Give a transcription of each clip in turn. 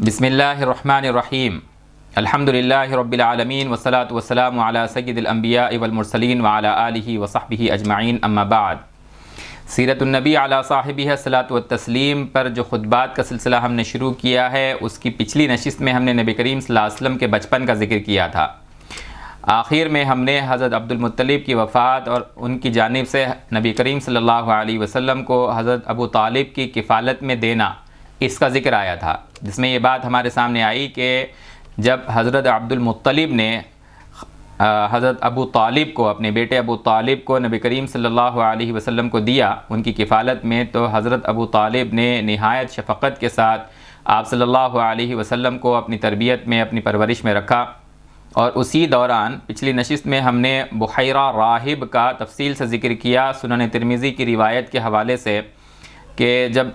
بسم اللہ الرحمن الرحیم الحمدللہ رب العالمین والصلاة والسلام علی سید الانبیاء والمرسلین وعلی آلہ وصحبہ اجمعین اما بعد۔ سیرت النبی علی صاحبہ الصلاۃ والتسلیم پر جو خطبات کا سلسلہ ہم نے شروع کیا ہے، اس کی پچھلی نشست میں ہم نے نبی کریم صلی اللہ علیہ وسلم کے بچپن کا ذکر کیا تھا۔ آخر میں ہم نے حضرت عبدالمطلب کی وفات اور ان کی جانب سے نبی کریم صلی اللہ علیہ وسلم کو حضرت ابو طالب کی کفالت میں دینا، اس کا ذکر آیا تھا، جس میں یہ بات ہمارے سامنے آئی کہ جب حضرت عبدالمطلب نے حضرت ابو طالب کو، اپنے بیٹے ابو طالب کو نبی کریم صلی اللہ علیہ وسلم کو دیا ان کی کفالت میں، تو حضرت ابو طالب نے نہایت شفقت کے ساتھ آپ صلی اللہ علیہ وسلم کو اپنی تربیت میں، اپنی پرورش میں رکھا۔ اور اسی دوران پچھلی نشست میں ہم نے بحیرہ راہب کا تفصیل سے ذکر کیا، سنن ترمذی کی روایت کے حوالے سے، کہ جب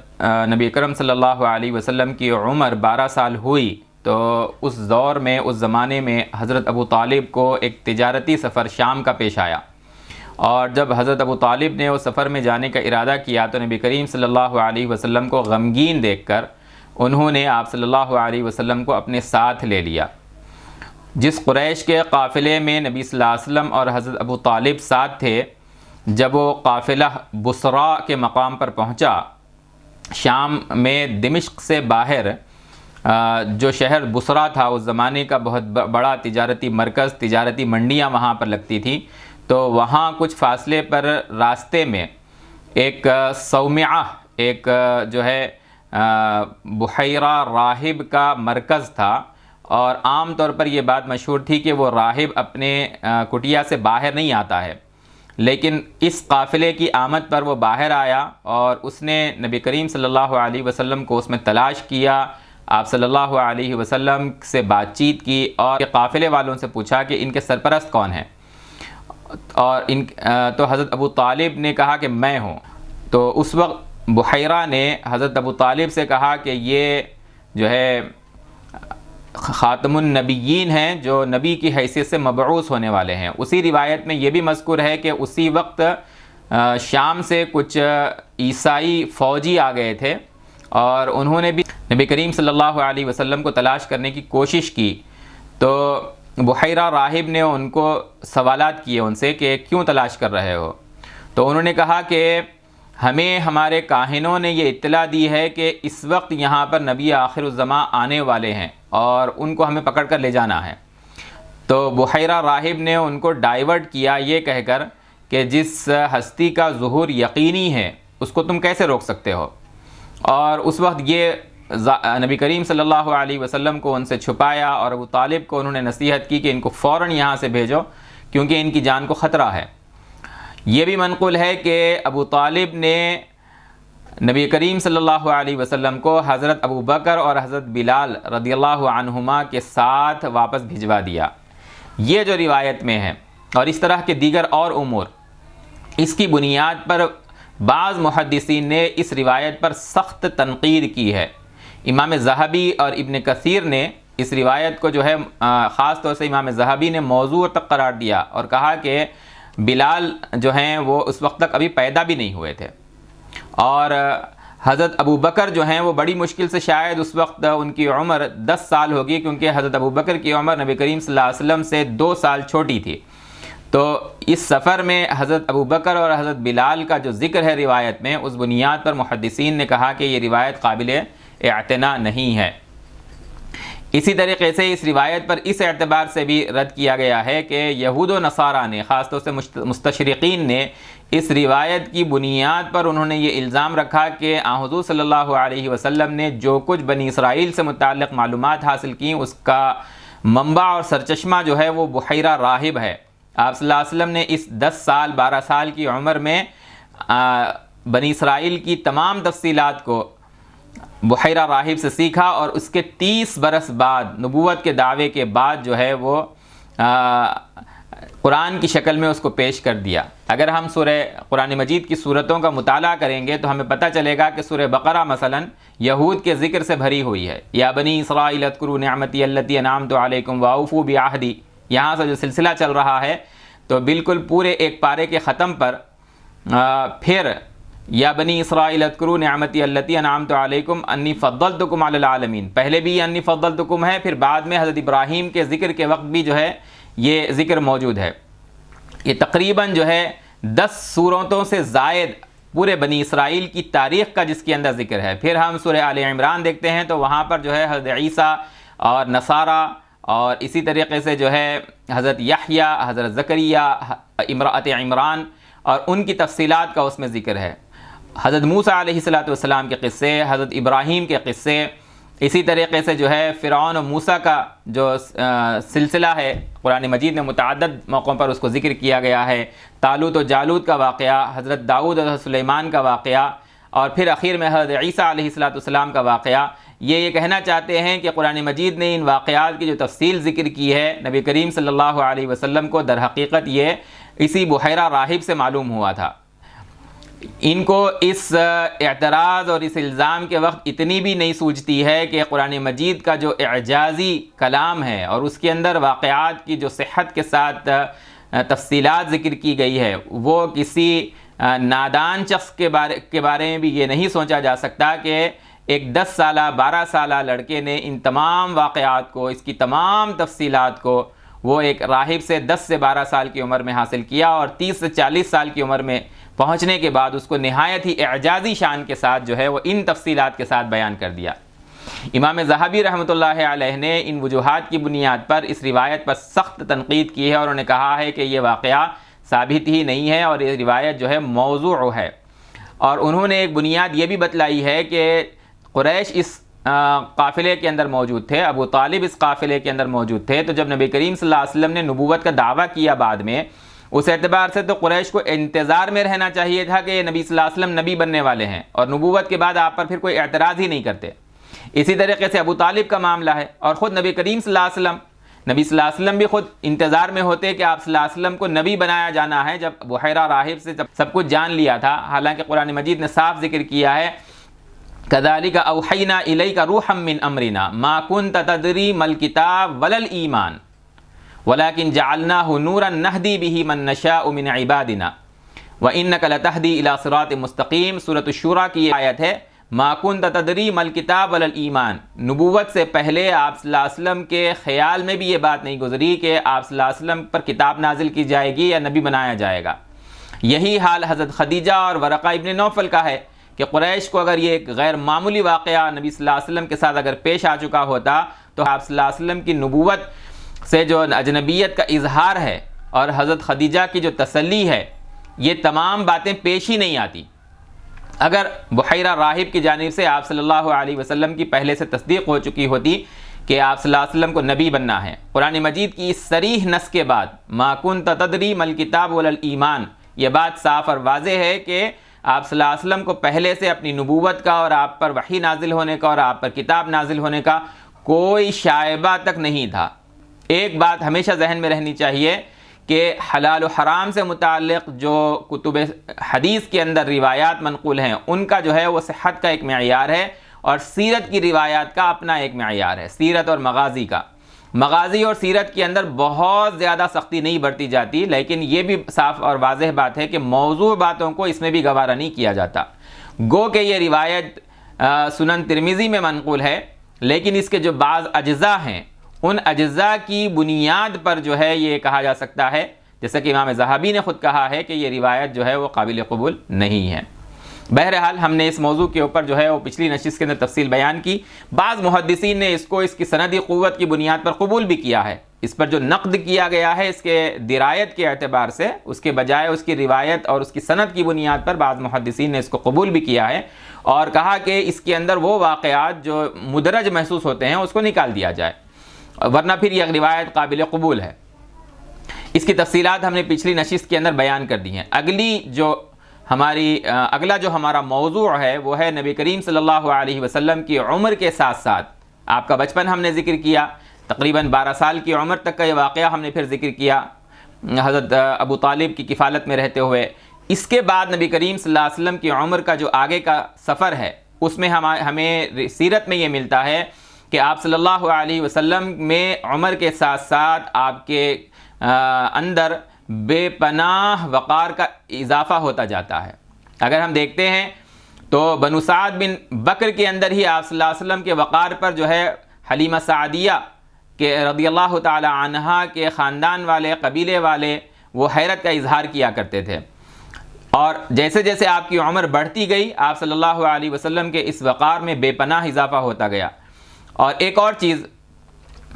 نبی اکرم صلی اللہ علیہ وسلم کی عمر 12 سال ہوئی تو اس دور میں، اس زمانے میں حضرت ابو طالب کو ایک تجارتی سفر شام کا پیش آیا، اور جب حضرت ابو طالب نے اس سفر میں جانے کا ارادہ کیا تو نبی کریم صلی اللہ علیہ وسلم کو غمگین دیکھ کر انہوں نے آپ صلی اللہ علیہ وسلم کو اپنے ساتھ لے لیا۔ جس قریش کے قافلے میں نبی صلی اللہ علیہ وسلم اور حضرت ابو طالب ساتھ تھے، جب وہ قافلہ بصرہ کے مقام پر پہنچا، شام میں دمشق سے باہر جو شہر بصرہ تھا، اس زمانے کا بہت بڑا تجارتی مرکز، تجارتی منڈیاں وہاں پر لگتی تھیں، تو وہاں کچھ فاصلے پر راستے میں ایک صومعہ، ایک جو ہے بحیرہ راہب کا مرکز تھا، اور عام طور پر یہ بات مشہور تھی کہ وہ راہب اپنے کٹیا سے باہر نہیں آتا ہے، لیکن اس قافلے کی آمد پر وہ باہر آیا اور اس نے نبی کریم صلی اللہ علیہ وسلم کو اس میں تلاش کیا، آپ صلی اللہ علیہ وسلم سے بات چیت کی اور قافلے والوں سے پوچھا کہ ان کے سرپرست کون ہیں، اور تو حضرت ابو طالب نے کہا کہ میں ہوں۔ تو اس وقت بحیرہ نے حضرت ابو طالب سے کہا کہ یہ جو ہے خاتم النبیین ہیں، جو نبی کی حیثیت سے مبعوث ہونے والے ہیں۔ اسی روایت میں یہ بھی مذکور ہے کہ اسی وقت شام سے کچھ عیسائی فوجی آ گئے تھے اور انہوں نے بھی نبی کریم صلی اللہ علیہ وسلم کو تلاش کرنے کی کوشش کی، تو بحیرہ راہب نے ان کو سوالات کیے ان سے کہ کیوں تلاش کر رہے ہو، تو انہوں نے کہا کہ ہمیں ہمارے کاہنوں نے یہ اطلاع دی ہے کہ اس وقت یہاں پر نبی آخر الزماں آنے والے ہیں اور ان کو ہمیں پکڑ کر لے جانا ہے۔ تو بحیرہ راہب نے ان کو ڈائیورٹ کیا یہ کہہ کر کہ جس ہستی کا ظہور یقینی ہے اس کو تم کیسے روک سکتے ہو، اور اس وقت یہ نبی کریم صلی اللہ علیہ وسلم کو ان سے چھپایا، اور ابو طالب کو انہوں نے نصیحت کی کہ ان کو فوراً یہاں سے بھیجو کیونکہ ان کی جان کو خطرہ ہے۔ یہ بھی منقول ہے کہ ابو طالب نے نبی کریم صلی اللہ علیہ وسلم کو حضرت ابو بکر اور حضرت بلال رضی اللہ عنہما کے ساتھ واپس بھجوا دیا، یہ جو روایت میں ہے، اور اس طرح کے دیگر اور امور۔ اس کی بنیاد پر بعض محدثین نے اس روایت پر سخت تنقید کی ہے۔ امام ذہبی اور ابن کثیر نے اس روایت کو جو ہے خاص طور سے امام ذہبی نے موضوع تک قرار دیا اور کہا کہ بلال جو ہیں وہ اس وقت تک ابھی پیدا بھی نہیں ہوئے تھے، اور حضرت ابو بکر جو ہیں وہ بڑی مشکل سے شاید اس وقت ان کی عمر 10 سال ہوگی، کیونکہ حضرت ابو بکر کی عمر نبی کریم صلی اللہ علیہ وسلم سے 2 سال چھوٹی تھی۔ تو اس سفر میں حضرت ابو بکر اور حضرت بلال کا جو ذکر ہے روایت میں، اس بنیاد پر محدثین نے کہا کہ یہ روایت قابل اعتنا نہیں ہے۔ اسی طریقے سے اس روایت پر اس اعتبار سے بھی رد کیا گیا ہے کہ یہود و نصارہ نے، خاص طور سے مستشرقین نے، اس روایت کی بنیاد پر انہوں نے یہ الزام رکھا کہ حضور صلی اللہ علیہ وسلم نے جو کچھ بنی اسرائیل سے متعلق معلومات حاصل کیں، اس کا منبع اور سرچشمہ جو ہے وہ بحیرہ راہب ہے۔ آپ صلی اللہ علیہ وسلم نے اس 10 سال 12 سال کی عمر میں بنی اسرائیل کی تمام تفصیلات کو بحیرہ راہب سے سیکھا، اور اس کے 30 برس بعد، نبوت کے دعوے کے بعد جو ہے وہ قرآن کی شکل میں اس کو پیش کر دیا۔ اگر ہم سورہ قرآن مجید کی صورتوں کا مطالعہ کریں گے تو ہمیں پتہ چلے گا کہ سورہ بقرہ مثلا یہود کے ذکر سے بھری ہوئی ہے۔ یا بنی اسرائیل اذکروا نعمتی التی انعمت علیکم واوفوا بعہدی، یہاں سے جو سلسلہ چل رہا ہے، تو بالکل پورے ایک پارے کے ختم پر پھر یا بنی اسرائیل اذکروا نعمتی التی انعمت علیکم انی فضلتکم علی العالمین، پہلے بھی انی فضلتکم ہے، پھر بعد میں حضرت ابراہیم کے ذکر کے وقت بھی جو ہے یہ ذکر موجود ہے۔ یہ تقریباً جو ہے 10 صورتوں سے زائد پورے بنی اسرائیل کی تاریخ کا جس کے اندر ذکر ہے۔ پھر ہم سورہ آل عمران دیکھتے ہیں تو وہاں پر جو ہے حضرت عیسیٰ اور نصارہ اور اسی طریقے سے جو ہے حضرت یحییٰ، حضرت زکریا، امرأۃ عمران اور ان کی تفصیلات کا اس میں ذکر ہے۔ حضرت موسیٰ علیہ السلام کے قصے، حضرت ابراہیم کے قصے، اسی طریقے سے جو ہے فرعون و موسیٰ کا جو سلسلہ ہے قرآن مجید میں متعدد موقعوں پر اس کو ذکر کیا گیا ہے، طالوت و جالوت کا واقعہ، حضرت داؤد اور سلیمان کا واقعہ، اور پھر اخیر میں حضرت عیسیٰ علیہ السلام کا واقعہ۔ یہ کہنا چاہتے ہیں کہ قرآن مجید نے ان واقعات کی جو تفصیل ذکر کی ہے نبی کریم صلی اللہ علیہ وسلم کو در حقیقت یہ اسی بحیرہ راہب سے معلوم ہوا تھا۔ ان کو اس اعتراض اور اس الزام کے وقت اتنی بھی نہیں سوچتی ہے کہ قرآن مجید کا جو اعجازی کلام ہے اور اس کے اندر واقعات کی جو صحت کے ساتھ تفصیلات ذکر کی گئی ہے، وہ کسی نادان شخص کے بارے میں بھی یہ نہیں سوچا جا سکتا کہ ایک 10 سالہ 12 سالہ لڑکے نے ان تمام واقعات کو، اس کی تمام تفصیلات کو وہ ایک راہب سے 10 سے 12 سال کی عمر میں حاصل کیا، اور 30 سے 40 سال کی عمر میں پہنچنے کے بعد اس کو نہایت ہی اعجازی شان کے ساتھ جو ہے وہ ان تفصیلات کے ساتھ بیان کر دیا۔ امام ذہبی رحمۃ اللہ علیہ نے ان وجوہات کی بنیاد پر اس روایت پر سخت تنقید کی ہے، اور انہوں نے کہا ہے کہ یہ واقعہ ثابت ہی نہیں ہے اور یہ روایت جو ہے موضوع ہے۔ اور انہوں نے ایک بنیاد یہ بھی بتلائی ہے کہ قریش اس قافلے کے اندر موجود تھے، ابو طالب اس قافلے کے اندر موجود تھے، تو جب نبی کریم صلی اللہ علیہ وسلم نے نبوت کا دعویٰ کیا بعد میں، اس اعتبار سے تو قریش کو انتظار میں رہنا چاہیے تھا کہ یہ نبی صلی اللہ علیہ وسلم نبی بننے والے ہیں، اور نبوت کے بعد آپ پر پھر کوئی اعتراض ہی نہیں کرتے۔ اسی طریقے سے ابو طالب کا معاملہ ہے، اور خود نبی کریم صلی اللہ علیہ وسلم بھی خود انتظار میں ہوتے کہ آپ صلی اللہ علیہ وسلم کو نبی بنایا جانا ہے، جب بحیرہ راہب سے جب سب کچھ جان لیا تھا۔ حالانکہ قرآن مجید نے صاف ذکر کیا ہے كذلك أوحينا إليك روحا من أمرنا ما كنت تدري ما الكتاب ولا الإيمان ولكن جعلناه نورا نهدي به من نشاء من عبادنا وإنك لتهدي إلى صراط مستقيم۔ سورۃ الشورى کی یہ آیت ہے، ما كنت تدري ما الكتاب ولا الإيمان۔ نبوت سے پہلے آپ صلی اللہ علیہ وسلم کے خیال میں بھی یہ بات نہیں گزری کہ آپ صلی اللہ علیہ وسلم پر کتاب نازل کی جائے گی یا نبی بنایا جائے گا۔ یہی حال حضرت خدیجہ اور ورقہ ابن نوفل کا ہے کہ قریش کو اگر یہ ایک غیر معمولی واقعہ نبی صلی اللہ علیہ وسلم کے ساتھ اگر پیش آ چکا ہوتا تو آپ صلی اللہ علیہ وسلم کی نبوت سے جو اجنبیت کا اظہار ہے اور حضرت خدیجہ کی جو تسلی ہے، یہ تمام باتیں پیش ہی نہیں آتی اگر بحیرہ راہب کی جانب سے آپ صلی اللہ علیہ وسلم کی پہلے سے تصدیق ہو چکی ہوتی کہ آپ صلی اللہ علیہ وسلم کو نبی بننا ہے۔ قرآن مجید کی اس صریح نص کے بعد ما کنت تدری ما الکتاب ولا الایمان، یہ بات صاف اور واضح ہے کہ آپ صلی اللہ علیہ وسلم کو پہلے سے اپنی نبوت کا اور آپ پر وحی نازل ہونے کا اور آپ پر کتاب نازل ہونے کا کوئی شائبہ تک نہیں تھا۔ ایک بات ہمیشہ ذہن میں رہنی چاہیے کہ حلال و حرام سے متعلق جو کتب حدیث کے اندر روایات منقول ہیں، ان کا جو ہے وہ صحت کا ایک معیار ہے، اور سیرت کی روایات کا اپنا ایک معیار ہے، سیرت اور مغازی کا۔ مغازی اور سیرت کے اندر بہت زیادہ سختی نہیں برتی جاتی، لیکن یہ بھی صاف اور واضح بات ہے کہ موضوع باتوں کو اس میں بھی گوارا نہیں کیا جاتا۔ گو کہ یہ روایت سنن ترمذی میں منقول ہے، لیکن اس کے جو بعض اجزاء ہیں، ان اجزاء کی بنیاد پر جو ہے یہ کہا جا سکتا ہے، جیسا کہ امام ذہبی نے خود کہا ہے کہ یہ روایت جو ہے وہ قابل قبول نہیں ہے۔ بہرحال ہم نے اس موضوع کے اوپر جو ہے وہ پچھلی نشست کے اندر تفصیل بیان کی۔ بعض محدثین نے اس کو اس کی سندی قوت کی بنیاد پر قبول بھی کیا ہے۔ اس پر جو نقد کیا گیا ہے اس کے درایت کے اعتبار سے، اس کے بجائے اس کی روایت اور اس کی سند کی بنیاد پر بعض محدثین نے اس کو قبول بھی کیا ہے، اور کہا کہ اس کے اندر وہ واقعات جو مدرج محسوس ہوتے ہیں اس کو نکال دیا جائے، ورنہ پھر یہ روایت قابل قبول ہے۔ اس کی تفصیلات ہم نے پچھلی نشست کے اندر بیان کر دی ہیں۔ اگلا جو ہمارا موضوع ہے وہ ہے نبی کریم صلی اللہ علیہ وسلم کی عمر کے ساتھ ساتھ آپ کا بچپن ہم نے ذکر کیا، تقریباً 12 سال کی عمر تک کا یہ واقعہ ہم نے پھر ذکر کیا حضرت ابو طالب کی کفالت میں رہتے ہوئے۔ اس کے بعد نبی کریم صلی اللہ علیہ وسلم کی عمر کا جو آگے کا سفر ہے، اس میں ہمیں سیرت میں یہ ملتا ہے کہ آپ صلی اللہ علیہ وسلم میں عمر کے ساتھ ساتھ آپ کے اندر بے پناہ وقار کا اضافہ ہوتا جاتا ہے۔ اگر ہم دیکھتے ہیں تو بنو سعد بن بکر کے اندر ہی آپ صلی اللہ علیہ وسلم کے وقار پر جو ہے حلیمہ سعدیہ کے رضی اللہ تعالی عنہا کے خاندان والے، قبیلے والے وہ حیرت کا اظہار کیا کرتے تھے، اور جیسے جیسے آپ کی عمر بڑھتی گئی آپ صلی اللہ علیہ وسلم کے اس وقار میں بے پناہ اضافہ ہوتا گیا۔ اور ایک اور چیز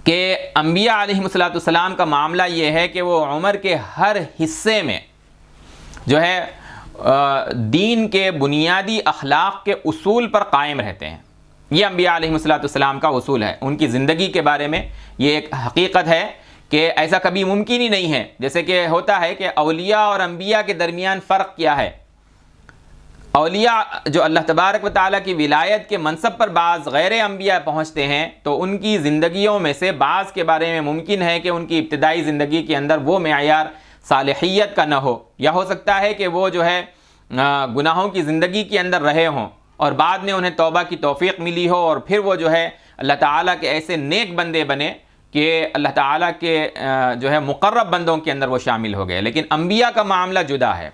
کہ انبیاء علیہ السلام کا معاملہ یہ ہے کہ وہ عمر کے ہر حصے میں جو ہے دین کے بنیادی اخلاق کے اصول پر قائم رہتے ہیں۔ یہ انبیاء علیہ السلام کا اصول ہے۔ ان کی زندگی کے بارے میں یہ ایک حقیقت ہے کہ ایسا کبھی ممکن ہی نہیں ہے، جیسے کہ ہوتا ہے کہ اولیاء اور انبیاء کے درمیان فرق کیا ہے۔ اولیاء جو اللہ تبارک و تعالیٰ کی ولایت کے منصب پر بعض غیر انبیاء پہنچتے ہیں تو ان کی زندگیوں میں سے بعض کے بارے میں ممکن ہے کہ ان کی ابتدائی زندگی کے اندر وہ معیار صالحیت کا نہ ہو، یا ہو سکتا ہے کہ وہ جو ہے گناہوں کی زندگی کے اندر رہے ہوں اور بعد میں انہیں توبہ کی توفیق ملی ہو، اور پھر وہ جو ہے اللہ تعالیٰ کے ایسے نیک بندے بنے کہ اللہ تعالیٰ کے جو ہے مقرب بندوں کے اندر وہ شامل ہو گئے۔ لیکن انبیاء کا معاملہ جدا ہے۔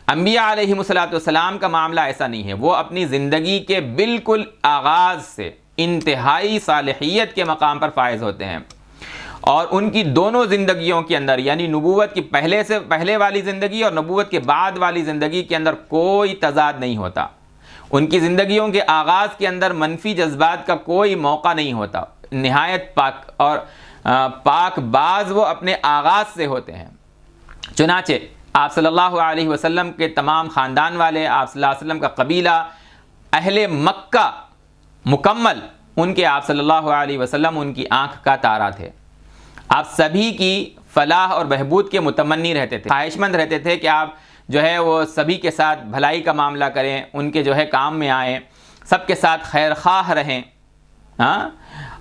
انبیاء علیہ السلام کا معاملہ ایسا نہیں ہے، وہ اپنی زندگی کے بالکل آغاز سے انتہائی صالحیت کے مقام پر فائز ہوتے ہیں، اور ان کی دونوں زندگیوں کے اندر یعنی نبوت کی پہلے والی زندگی اور نبوت کے بعد والی زندگی کے اندر کوئی تضاد نہیں ہوتا۔ ان کی زندگیوں کے آغاز کے اندر منفی جذبات کا کوئی موقع نہیں ہوتا، نہایت پاک اور پاک باز وہ اپنے آغاز سے ہوتے ہیں۔ چنانچہ آپ صلی اللہ علیہ وسلم کے تمام خاندان والے، آپ صلی اللہ علیہ وسلم کا قبیلہ، اہل مکہ مکمل ان کے آپ صلی اللہ علیہ وسلم ان کی آنکھ کا تارا تھے۔ آپ سبھی کی فلاح اور بہبود کے متمنی رہتے تھے، خواہش مند رہتے تھے کہ آپ جو ہے وہ سبھی کے ساتھ بھلائی کا معاملہ کریں، ان کے جو ہے کام میں آئیں، سب کے ساتھ خیر خواہ رہیں۔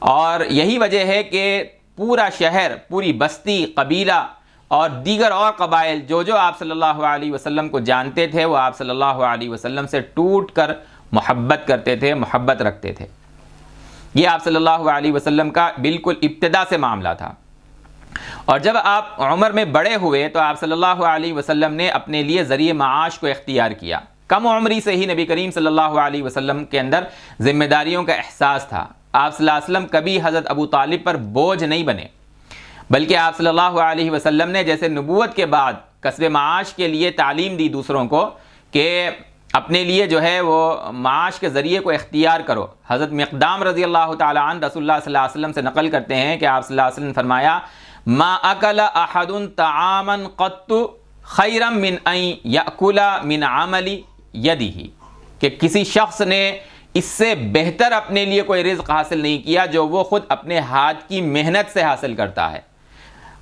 اور یہی وجہ ہے کہ پورا شہر، پوری بستی، قبیلہ اور دیگر اور قبائل جو آپ صلی اللہ علیہ وسلم کو جانتے تھے وہ آپ صلی اللہ علیہ وسلم سے ٹوٹ کر محبت کرتے تھے، محبت رکھتے تھے۔ یہ آپ صلی اللہ علیہ وسلم کا بالکل ابتدا سے معاملہ تھا۔ اور جب آپ عمر میں بڑے ہوئے تو آپ صلی اللہ علیہ وسلم نے اپنے لیے ذریعہ معاش کو اختیار کیا۔ کم عمری سے ہی نبی کریم صلی اللہ علیہ وسلم کے اندر ذمہ داریوں کا احساس تھا۔ آپ صلی اللہ علیہ وسلم کبھی حضرت ابو طالب پر بوجھ نہیں بنے، بلکہ آپ صلی اللہ علیہ وسلم نے جیسے نبوت کے بعد کسب معاش کے لیے تعلیم دی دوسروں کو کہ اپنے لیے جو ہے وہ معاش کے ذریعے کو اختیار کرو۔ حضرت مقدام رضی اللہ تعالی عنہ رسول اللہ صلی اللہ علیہ وسلم سے نقل کرتے ہیں کہ آپ صلی اللہ علیہ وسلم نے فرمایا ما اکل احد طعاما قط خیرا من ان یاکل من عمل یدہ، کہ کسی شخص نے اس سے بہتر اپنے لیے کوئی رزق حاصل نہیں کیا جو وہ خود اپنے ہاتھ کی محنت سے حاصل کرتا ہے۔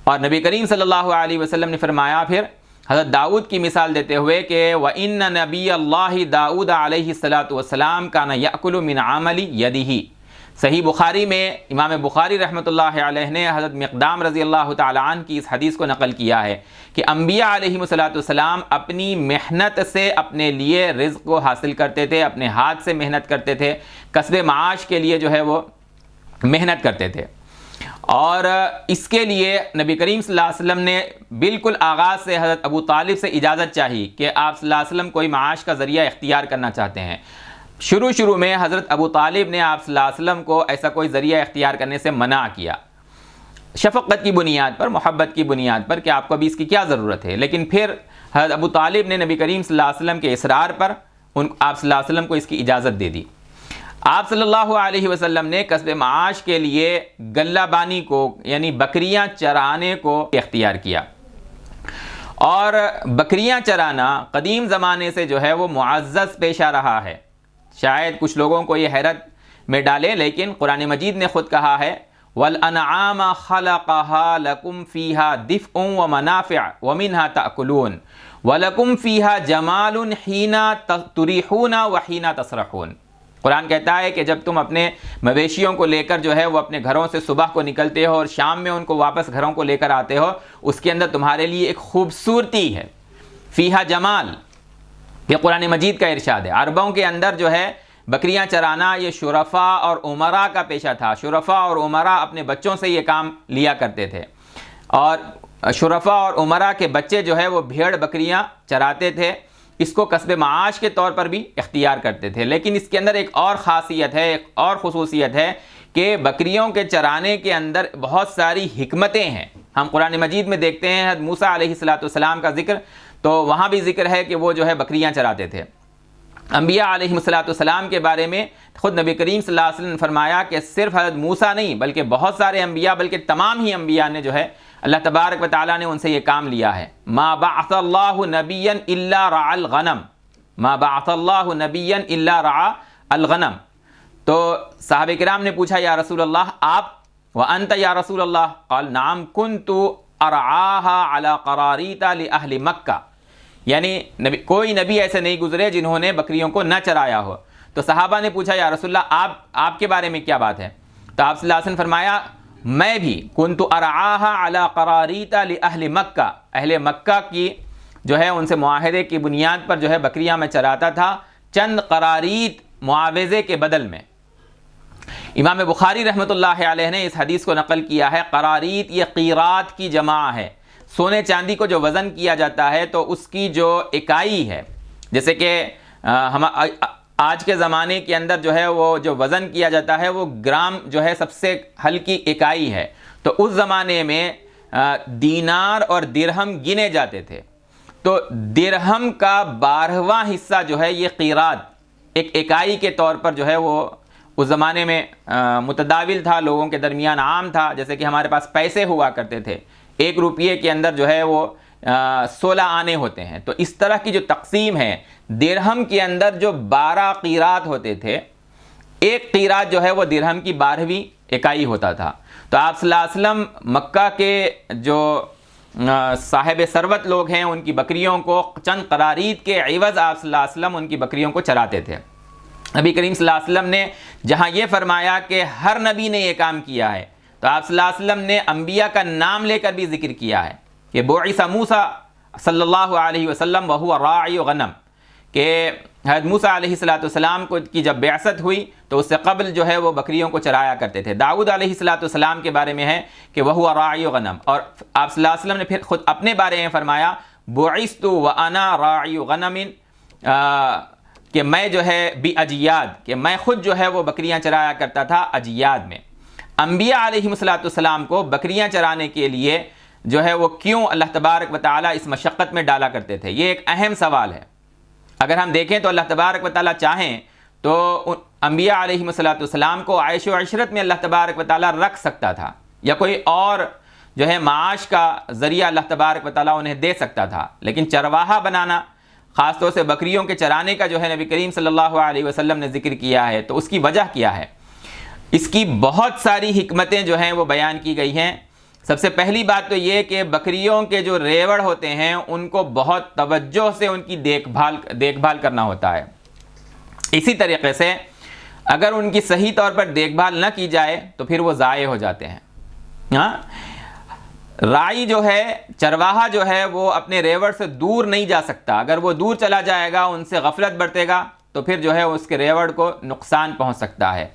اور نبی کریم صلی اللہ علیہ وسلم نے فرمایا پھر حضرت داؤد کی مثال دیتے ہوئے کہ وَإِنَّ نَبِيَّ اللَّهِ داؤد علیہ السلام كَانَ يَأْكُلُ مِنْ عَمَلِ يَدِهِ۔ صحیح بخاری میں امام بخاری رحمۃ اللہ علیہ نے حضرت مقدام رضی اللہ تعالی عنہ کی اس حدیث کو نقل کیا ہے کہ انبیاء علیہ السلام اپنی محنت سے اپنے لیے رزق کو حاصل کرتے تھے، اپنے ہاتھ سے محنت کرتے تھے، کسب معاش کے لیے جو ہے وہ محنت کرتے تھے۔ اور اس کے لیے نبی کریم صلی اللہ علیہ وسلم نے بالکل آغاز سے حضرت ابو طالب سے اجازت چاہی کہ آپ صلی اللہ علیہ وسلم کوئی معاش کا ذریعہ اختیار کرنا چاہتے ہیں۔ شروع میں حضرت ابو طالب نے آپ صلی اللہ علیہ وسلم کو ایسا کوئی ذریعہ اختیار کرنے سے منع کیا، شفقت کی بنیاد پر، محبت کی بنیاد پر کہ آپ کو ابھی اس کی کیا ضرورت ہے۔ لیکن پھر حضرت ابو طالب نے نبی کریم صلی اللہ علیہ وسلم کے اصرار پر آپ صلی اللہ علیہ وسلم کو اس کی اجازت دے دی۔ آپ صلی اللہ علیہ وسلم نے کسب معاش کے لیے گلہ بانی کو یعنی بکریاں چرانے کو اختیار کیا، اور بکریاں چرانا قدیم زمانے سے جو ہے وہ معزز پیشہ رہا ہے۔ شاید کچھ لوگوں کو یہ حیرت میں ڈالے، لیکن قرآن مجید نے خود کہا ہے وَالْأَنْعَامَ خَلَقَهَا لَكُمْ فِيهَا دِفْءٌ وَمَنَافِعُ وَمِنْهَا تَأْكُلُونَ وَلَكُمْ فِيهَا جَمَالٌ حِينَ تُرِيحُونَ وَحِينَ تَسْرَحُونَ۔ قرآن کہتا ہے کہ جب تم اپنے مویشیوں کو لے کر جو ہے وہ اپنے گھروں سے صبح کو نکلتے ہو اور شام میں ان کو واپس گھروں کو لے کر آتے ہو، اس کے اندر تمہارے لیے ایک خوبصورتی ہے، فیہا جمال، یہ قرآن مجید کا ارشاد ہے۔ عربوں کے اندر جو ہے بکریاں چرانا یہ شرفاء اور امراء کا پیشہ تھا۔ شرفاء اور امراء اپنے بچوں سے یہ کام لیا کرتے تھے، اور شرفاء اور امراء کے بچے جو ہے وہ بھیڑ بکریاں چراتے تھے اس کو کسب معاش کے طور پر بھی اختیار کرتے تھے۔ لیکن اس کے اندر ایک اور خاصیت ہے، ایک اور خصوصیت ہے کہ بکریوں کے چرانے کے اندر بہت ساری حکمتیں ہیں۔ ہم قرآن مجید میں دیکھتے ہیں حضرت موسیٰ علیہ السلام کا ذکر، تو وہاں بھی ذکر ہے کہ وہ جو ہے بکریاں چراتے تھے۔ انبیاء علیہ السلام کے بارے میں خود نبی کریم صلی اللہ علیہ وسلم نے فرمایا کہ صرف حضرت موسیٰ نہیں بلکہ بہت سارے انبیاء، بلکہ تمام ہی انبیاء نے جو ہے اللہ تبارک و تعالیٰ نے ان سے یہ کام لیا ہے۔ ما بعث اللہ نبیا الا رعى الغنم، ما بعث اللہ نبیا الا رعى الغنم۔ تو صحابہ کرام نے پوچھا یا رسول اللہ آپ، وانت یا رسول اللہ؟ قال نعم كنت ارعاها على قراريط لاهل مکہ، یعنی کوئی نبی ایسے نہیں گزرے جنہوں نے بکریوں کو نہ چرایا ہو۔ تو صحابہ نے پوچھا یا رسول اللہ آپ کے بارے میں کیا بات ہے؟ تو آپ صلی اللہ علیہ وسلم نے فرمایا میں بھی کنت ارعاها على قراريط لاهل مکہ، اہل مکہ کی جو ہے ان سے معاہدے کی بنیاد پر جو ہے بکریاں میں چراتا تھا، چند قراریط معاوضے کے بدل میں۔ امام بخاری رحمۃ اللہ علیہ نے اس حدیث کو نقل کیا ہے۔ قراریط یہ قیرات کی جمع ہے، سونے چاندی کو جو وزن کیا جاتا ہے تو اس کی جو اکائی ہے، جیسے کہ ہم آج کے زمانے کے اندر جو ہے وہ جو وزن کیا جاتا ہے وہ گرام جو ہے سب سے ہلکی اکائی ہے، تو اس زمانے میں دینار اور درہم گنے جاتے تھے، تو درہم کا 12واں حصہ جو ہے یہ قیرات ایک اکائی کے طور پر جو ہے وہ اس زمانے میں متداول تھا، لوگوں کے درمیان عام تھا۔ جیسے کہ ہمارے پاس پیسے ہوا کرتے تھے، 1 روپیے کے اندر جو ہے وہ 16 آنے ہوتے ہیں، تو اس طرح کی جو تقسیم ہے، درہم کے اندر جو 12 قیرات ہوتے تھے، ایک قیرات جو ہے وہ درہم کی 12ویں اکائی ہوتا تھا۔ تو آپ صلی اللہ علیہ وسلم مکہ کے جو صاحب ثروت لوگ ہیں ان کی بکریوں کو چند قراریط کے عوض آپ صلی اللہ علیہ وسلم ان کی بکریوں کو چراتے تھے۔ نبی کریم صلی اللہ علیہ وسلم نے جہاں یہ فرمایا کہ ہر نبی نے یہ کام کیا ہے، تو آپ صلی اللہ علیہ وسلم نے انبیاء کا نام لے کر بھی ذکر کیا ہے کہ بعث موسیٰ صلی اللہ علیہ وسلم وہو راعی غنم، کہ حضرت موسیٰ علیہ السلام کو کی جب بعثت ہوئی تو اس سے قبل جو ہے وہ بکریوں کو چرایا کرتے تھے۔ داؤد علیہ السلام کے بارے میں ہے کہ وہو راعی غنم، اور آپ صلی اللہ علیہ وسلم نے پھر خود اپنے بارے میں فرمایا بعثت وانا راعی غنم، کہ میں جو ہے باجیاد، کہ میں خود جو ہے وہ بکریاں چرایا کرتا تھا اجیاد میں۔ انبیاء علیہ السلام کو بکریاں چرانے کے لیے جو ہے وہ کیوں اللہ تبارک و تعالیٰ اس مشقت میں ڈالا کرتے تھے، یہ ایک اہم سوال ہے۔ اگر ہم دیکھیں تو اللہ تبارک و تعالیٰ چاہیں تو انبیاء علیہ السلام کو عیش و عشرت میں اللہ تبارک و تعالیٰ رکھ سکتا تھا، یا کوئی اور جو ہے معاش کا ذریعہ اللہ تبارک و تعالیٰ انہیں دے سکتا تھا، لیکن چرواہا بنانا، خاص طور سے بکریوں کے چرانے کا جو ہے نبی کریم صلی اللہ علیہ وسلم نے ذکر کیا ہے، تو اس کی وجہ کیا ہے؟ اس کی بہت ساری حکمتیں جو ہیں وہ بیان کی گئی ہیں۔ سب سے پہلی بات تو یہ کہ بکریوں کے جو ریوڑ ہوتے ہیں ان کو بہت توجہ سے ان کی دیکھ بھال کرنا ہوتا ہے۔ اسی طریقے سے اگر ان کی صحیح طور پر دیکھ بھال نہ کی جائے تو پھر وہ ضائع ہو جاتے ہیں۔ رائی جو ہے، چرواہا جو ہے، وہ اپنے ریوڑ سے دور نہیں جا سکتا۔ اگر وہ دور چلا جائے گا، ان سے غفلت برتے گا تو پھر جو ہے اس کے ریوڑ کو نقصان پہنچ سکتا ہے۔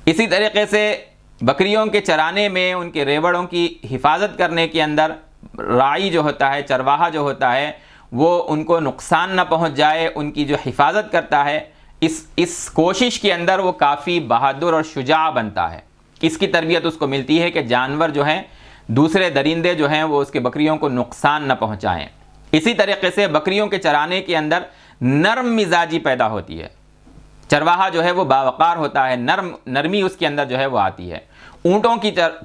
اسی طریقے سے بکریوں کے چرانے میں ان کے ریوڑوں کی حفاظت کرنے کے اندر رائی جو ہوتا ہے، چرواہا جو ہوتا ہے، وہ ان کو نقصان نہ پہنچ جائے، ان کی جو حفاظت کرتا ہے، اس کوشش کے اندر وہ کافی بہادر اور شجاع بنتا ہے۔ اس کی تربیت اس کو ملتی ہے کہ جانور جو ہیں، دوسرے درندے جو ہیں، وہ اس کے بکریوں کو نقصان نہ پہنچائیں۔ اسی طریقے سے بکریوں کے چرانے کے اندر نرم مزاجی پیدا ہوتی ہے۔ چرواہا جو ہے وہ باوقار ہوتا ہے، نرمی اس کے اندر جو ہے وہ آتی ہے۔ اونٹوں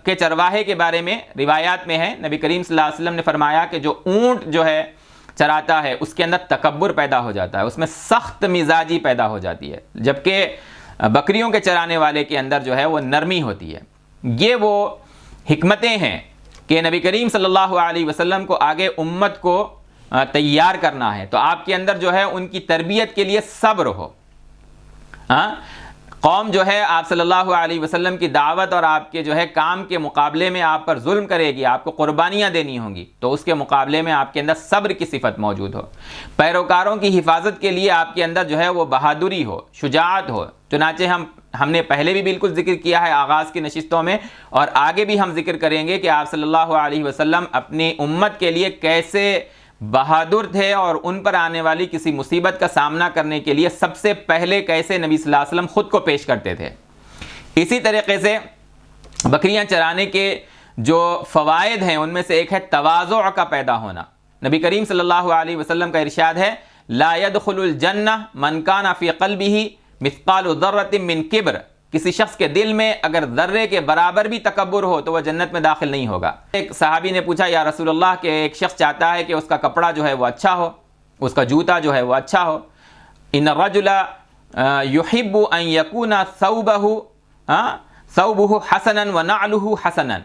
کے چرواہے کے بارے میں روایات میں ہے، نبی کریم صلی اللہ علیہ وسلم نے فرمایا کہ جو اونٹ جو ہے چراتا ہے اس کے اندر تکبر پیدا ہو جاتا ہے، اس میں سخت مزاجی پیدا ہو جاتی ہے، جبکہ بکریوں کے چرانے والے کے اندر جو ہے وہ نرمی ہوتی ہے۔ یہ وہ حکمتیں ہیں کہ نبی کریم صلی اللہ علیہ وسلم کو آگے امت کو تیار کرنا ہے، تو آپ کے اندر جو ہے ان کی تربیت کے لیے صبر ہو۔ قوم جو ہے آپ صلی اللہ علیہ وسلم کی دعوت اور آپ کے جو ہے کام کے مقابلے میں آپ پر ظلم کرے گی، آپ کو قربانیاں دینی ہوں گی، تو اس کے مقابلے میں آپ کے اندر صبر کی صفت موجود ہو۔ پیروکاروں کی حفاظت کے لیے آپ کے اندر جو ہے وہ بہادری ہو، شجاعت ہو۔ چنانچہ ہم نے پہلے بھی بالکل ذکر کیا ہے آغاز کی نشستوں میں، اور آگے بھی ہم ذکر کریں گے کہ آپ صلی اللہ علیہ وسلم اپنی امت کے لیے کیسے بہادر تھے اور ان پر آنے والی کسی مصیبت کا سامنا کرنے کے لیے سب سے پہلے کیسے نبی صلی اللہ علیہ وسلم خود کو پیش کرتے تھے۔ اسی طریقے سے بکریاں چرانے کے جو فوائد ہیں ان میں سے ایک ہے تواضع کا پیدا ہونا۔ نبی کریم صلی اللہ علیہ وسلم کا ارشاد ہے لا يدخل الجنہ من کان فی قلبہ مثقال ذرۃ من کبر، کسی شخص کے دل میں اگر ذرے کے برابر بھی تکبر ہو تو وہ جنت میں داخل نہیں ہوگا۔ ایک صحابی نے پوچھا یا رسول اللہ کہ ایک شخص چاہتا ہے کہ اس کا کپڑا جو ہے وہ اچھا ہو، اس کا جوتا جو ہے وہ اچھا ہو، ان الرجل یحب ان یکون ثوبہ حسنا ونعلہ حسنا،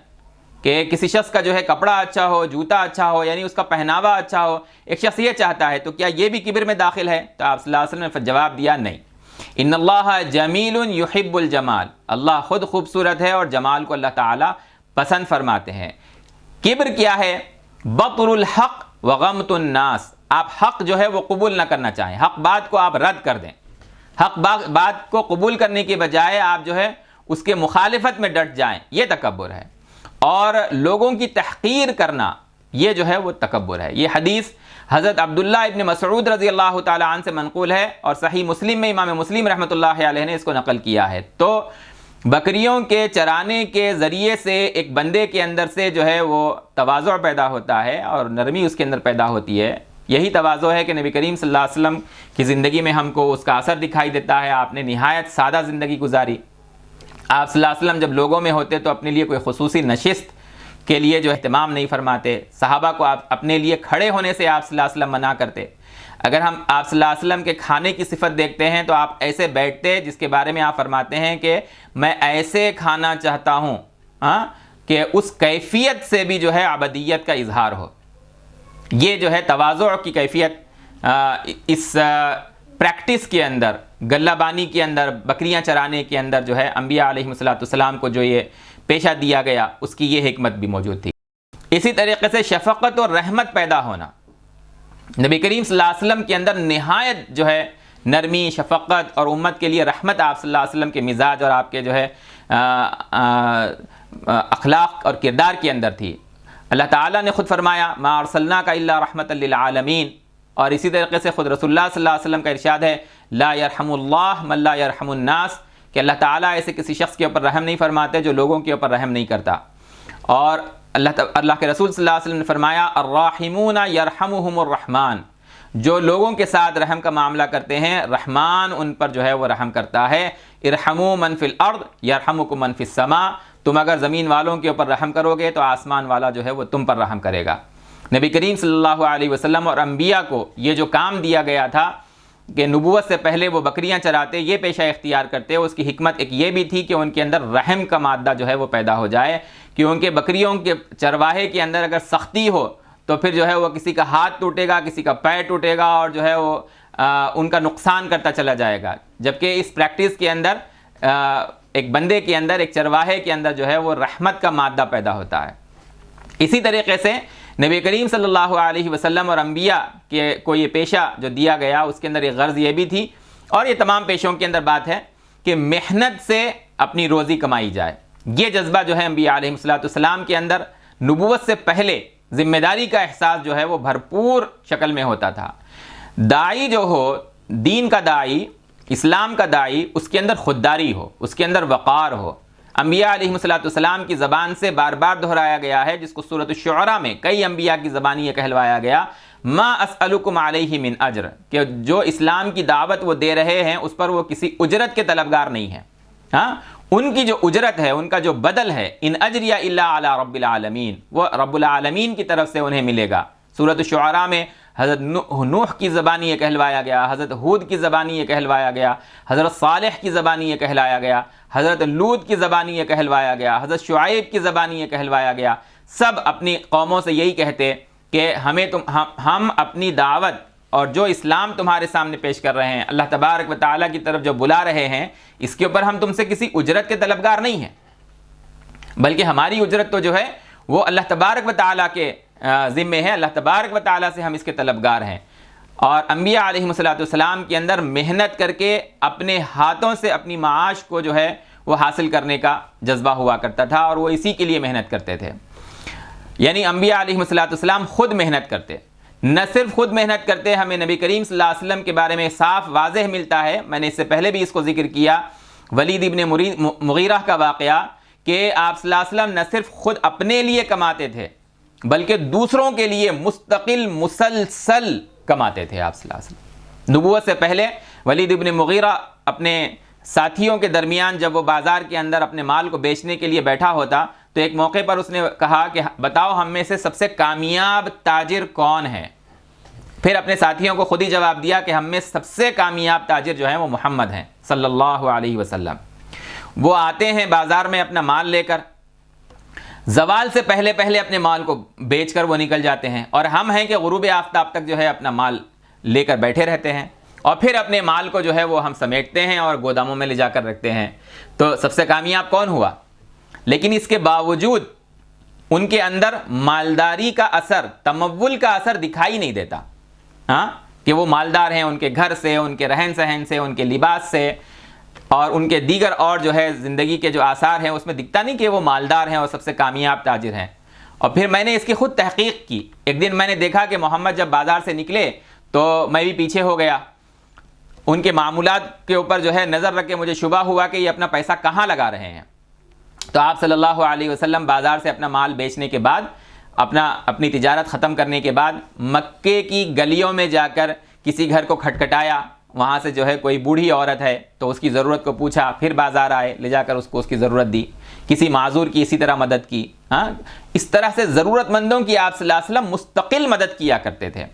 کہ کسی شخص کا جو ہے کپڑا اچھا ہو، جوتا اچھا ہو، یعنی اس کا پہناوا اچھا ہو، ایک شخص یہ چاہتا ہے، تو کیا یہ بھی کبر میں داخل ہے؟ تو آپ صلی اللہ علیہ وسلم نے جواب دیا نہیں، ان اللہ جمیل یحب الجمال، اللہ خود خوبصورت ہے اور جمال کو اللہ تعالی پسند فرماتے ہیں۔ کبر کیا ہے؟ بطر الحق وغمط الناس، آپ حق جو ہے وہ قبول نہ کرنا چاہیں، حق بات کو آپ رد کر دیں، حق بات کو قبول کرنے کے بجائے آپ جو ہے اس کے مخالفت میں ڈٹ جائیں، یہ تکبر ہے۔ اور لوگوں کی تحقیر کرنا یہ جو ہے وہ تکبر ہے۔ یہ حدیث حضرت عبداللہ ابن مسعود رضی اللہ تعالی عنہ سے منقول ہے اور صحیح مسلم میں امام مسلم رحمۃ اللہ علیہ نے اس کو نقل کیا ہے۔ تو بکریوں کے چرانے کے ذریعے سے ایک بندے کے اندر سے جو ہے وہ تواضع پیدا ہوتا ہے اور نرمی اس کے اندر پیدا ہوتی ہے۔ یہی تواضع ہے کہ نبی کریم صلی اللہ علیہ وسلم کی زندگی میں ہم کو اس کا اثر دکھائی دیتا ہے۔ آپ نے نہایت سادہ زندگی گزاری۔ آپ صلی اللہ علیہ وسلم جب لوگوں میں ہوتے تو اپنے لیے کوئی خصوصی نشست کے لیے جو اہتمام نہیں فرماتے، صحابہ کو آپ اپنے لیے کھڑے ہونے سے آپ صلی اللہ علیہ وسلم منع کرتے۔ اگر ہم آپ صلی اللہ علیہ وسلم کے کھانے کی صفت دیکھتے ہیں تو آپ ایسے بیٹھتے جس کے بارے میں آپ فرماتے ہیں کہ میں ایسے کھانا چاہتا ہوں کہ اس کیفیت سے بھی جو ہے عبدیت کا اظہار ہو۔ یہ جو ہے تواضع کی کیفیت اس پریکٹس کے اندر، گلہ بانی کے اندر، بکریاں چرانے کے اندر جو ہے انبیاء علیہ السلام کو جو یہ پیشہ دیا گیا اس کی یہ حکمت بھی موجود تھی۔ اسی طریقے سے شفقت اور رحمت پیدا ہونا، نبی کریم صلی اللہ علیہ وسلم کے اندر نہایت جو ہے نرمی، شفقت اور امت کے لیے رحمت آپ صلی اللہ علیہ وسلم کے مزاج اور آپ کے جو ہے اخلاق اور کردار کے اندر تھی۔ اللہ تعالیٰ نے خود فرمایا ما ارسلناک الا رحمۃ للعالمین، اور اسی طریقے سے خود رسول اللہ صلی اللہ علیہ وسلم کا ارشاد ہے لا یرحم اللہ من لا یرحم الناس، کہ اللہ تعالیٰ ایسے کسی شخص کے اوپر رحم نہیں فرماتے جو لوگوں کے اوپر رحم نہیں کرتا۔ اور اللہ کے رسول صلی اللہ علیہ وسلم نے فرمایا الراحمون یرحمہم الرحمن، جو لوگوں کے ساتھ رحم کا معاملہ کرتے ہیں رحمان ان پر جو ہے وہ رحم کرتا ہے۔ ارحموا من فی الارض یرحمکم من فی السماء، تم اگر زمین والوں کے اوپر رحم کرو گے تو آسمان والا جو ہے وہ تم پر رحم کرے گا۔ نبی کریم صلی اللہ علیہ وسلم اور انبیاء کو یہ جو کام دیا گیا تھا کہ نبوت سے پہلے وہ بکریاں چراتے، یہ پیشہ اختیار کرتے، اس کی حکمت ایک یہ بھی تھی کہ ان کے اندر رحم کا مادہ جو ہے وہ پیدا ہو جائے، کیونکہ بکریوں کے چرواہے کے اندر اگر سختی ہو تو پھر جو ہے وہ کسی کا ہاتھ ٹوٹے گا، کسی کا پیر ٹوٹے گا اور جو ہے وہ ان کا نقصان کرتا چلا جائے گا، جبکہ اس پریکٹس کے اندر ایک بندے کے اندر، ایک چرواہے کے اندر جو ہے وہ رحمت کا مادہ پیدا ہوتا ہے۔ اسی طریقے سے نبی کریم صلی اللہ علیہ وسلم اور انبیاء کو یہ پیشہ جو دیا گیا اس کے اندر ایک غرض یہ بھی تھی، اور یہ تمام پیشوں کے اندر بات ہے کہ محنت سے اپنی روزی کمائی جائے۔ یہ جذبہ جو ہے انبیاء علیہ السلام کے اندر نبوت سے پہلے ذمہ داری کا احساس جو ہے وہ بھرپور شکل میں ہوتا تھا۔ داعی جو ہو، دین کا داعی، اسلام کا داعی، اس کے اندر خودداری ہو، اس کے اندر وقار ہو۔ انبیاء علیہ السلام کی زبان سے بار بار دہرایا گیا ہے، جس کو سورۃ الشعراء میں کئی انبیاء کی زبانی یہ کہلوایا گیا ما اسألکم علیہ من اجر، کہ جو اسلام کی دعوت وہ دے رہے ہیں اس پر وہ کسی اجرت کے طلبگار نہیں ہیں۔ ان کی جو اجرت ہے، ان کا جو بدل ہے، ان اجریہ الا علی رب العالمین، وہ رب العالمین کی طرف سے انہیں ملے گا۔ سورۃ الشعراء میں حضرت نوح کی زبانی یہ کہلوایا گیا، حضرت ہود کی زبانی یہ کہلوایا گیا، حضرت صالح کی زبانی یہ کہلایا گیا، حضرت لوط کی زبانی یہ کہلوایا گیا، حضرت شعیب کی زبانی یہ کہلوایا گیا۔ سب اپنی قوموں سے یہی کہتے کہ ہم اپنی دعوت اور جو اسلام تمہارے سامنے پیش کر رہے ہیں، اللہ تبارک و تعالیٰ کی طرف جو بلا رہے ہیں، اس کے اوپر ہم تم سے کسی اجرت کے طلبگار نہیں ہیں، بلکہ ہماری اجرت تو جو ہے وہ اللہ تبارک و تعالیٰ کے ذمے ہے، اللہ تبارک و تعالیٰ سے ہم اس کے طلبگار ہیں۔ اور انبیاء علیہ السلام کے اندر محنت کر کے اپنے ہاتھوں سے اپنی معاش کو جو ہے وہ حاصل کرنے کا جذبہ ہوا کرتا تھا، اور وہ اسی کے لیے محنت کرتے تھے۔ یعنی انبیاء علیہ السلام خود محنت کرتے۔ نہ صرف خود محنت کرتے، ہمیں نبی کریم صلی اللہ علیہ وسلم کے بارے میں صاف واضح ملتا ہے، میں نے اس سے پہلے بھی اس کو ذکر کیا، ولید ابن مغیرہ کا واقعہ، کہ آپ صلی اللہ علیہ وسلم نہ صرف خود اپنے لیے کماتے تھے بلکہ دوسروں کے لیے مستقل مسلسل کماتے تھے آپ صلی اللہ علیہ وسلم۔ نبوت سے پہلے ولید ابن مغیرہ اپنے ساتھیوں کے درمیان جب وہ بازار کے اندر اپنے مال کو بیچنے کے لیے بیٹھا ہوتا تو ایک موقع پر اس نے کہا کہ بتاؤ ہم میں سے سب سے کامیاب تاجر کون ہے؟ پھر اپنے ساتھیوں کو خود ہی جواب دیا کہ ہم میں سب سے کامیاب تاجر جو ہیں وہ محمد ہیں صلی اللہ علیہ وسلم۔ وہ آتے ہیں بازار میں اپنا مال لے کر، زوال سے پہلے پہلے اپنے مال کو بیچ کر وہ نکل جاتے ہیں، اور ہم ہیں کہ غروب آفتاب تک جو ہے اپنا مال لے کر بیٹھے رہتے ہیں، اور پھر اپنے مال کو جو ہے وہ ہم سمیٹتے ہیں اور گوداموں میں لے جا کر رکھتے ہیں۔ تو سب سے کامیاب کون ہوا؟ لیکن اس کے باوجود ان کے اندر مالداری کا اثر، تمول کا اثر دکھائی نہیں دیتا، ہاں، کہ وہ مالدار ہیں، ان کے گھر سے، ان کے رہن سہن سے، ان کے لباس سے اور ان کے دیگر اور جو ہے زندگی کے جو آثار ہیں اس میں دکھتا نہیں کہ وہ مالدار ہیں اور سب سے کامیاب تاجر ہیں۔ اور پھر میں نے اس کی خود تحقیق کی۔ ایک دن میں نے دیکھا کہ محمد جب بازار سے نکلے تو میں بھی پیچھے ہو گیا، ان کے معمولات کے اوپر جو ہے نظر رکھ کے مجھے شبہ ہوا کہ یہ اپنا پیسہ کہاں لگا رہے ہیں۔ تو آپ صلی اللہ علیہ وسلم بازار سے اپنا مال بیچنے کے بعد، اپنی تجارت ختم کرنے کے بعد مکے کی گلیوں میں جا کر کسی گھر کو کھٹکھٹایا، وہاں سے جو ہے کوئی بوڑھی عورت ہے تو اس کی ضرورت کو پوچھا، پھر بازار آئے، لے جا کر اس کو اس کی ضرورت دی، کسی معذور کی اسی طرح مدد کی، ہاں، اس طرح سے ضرورت مندوں کی آپ صلی اللہ علیہ وسلم مستقل مدد کیا کرتے تھے۔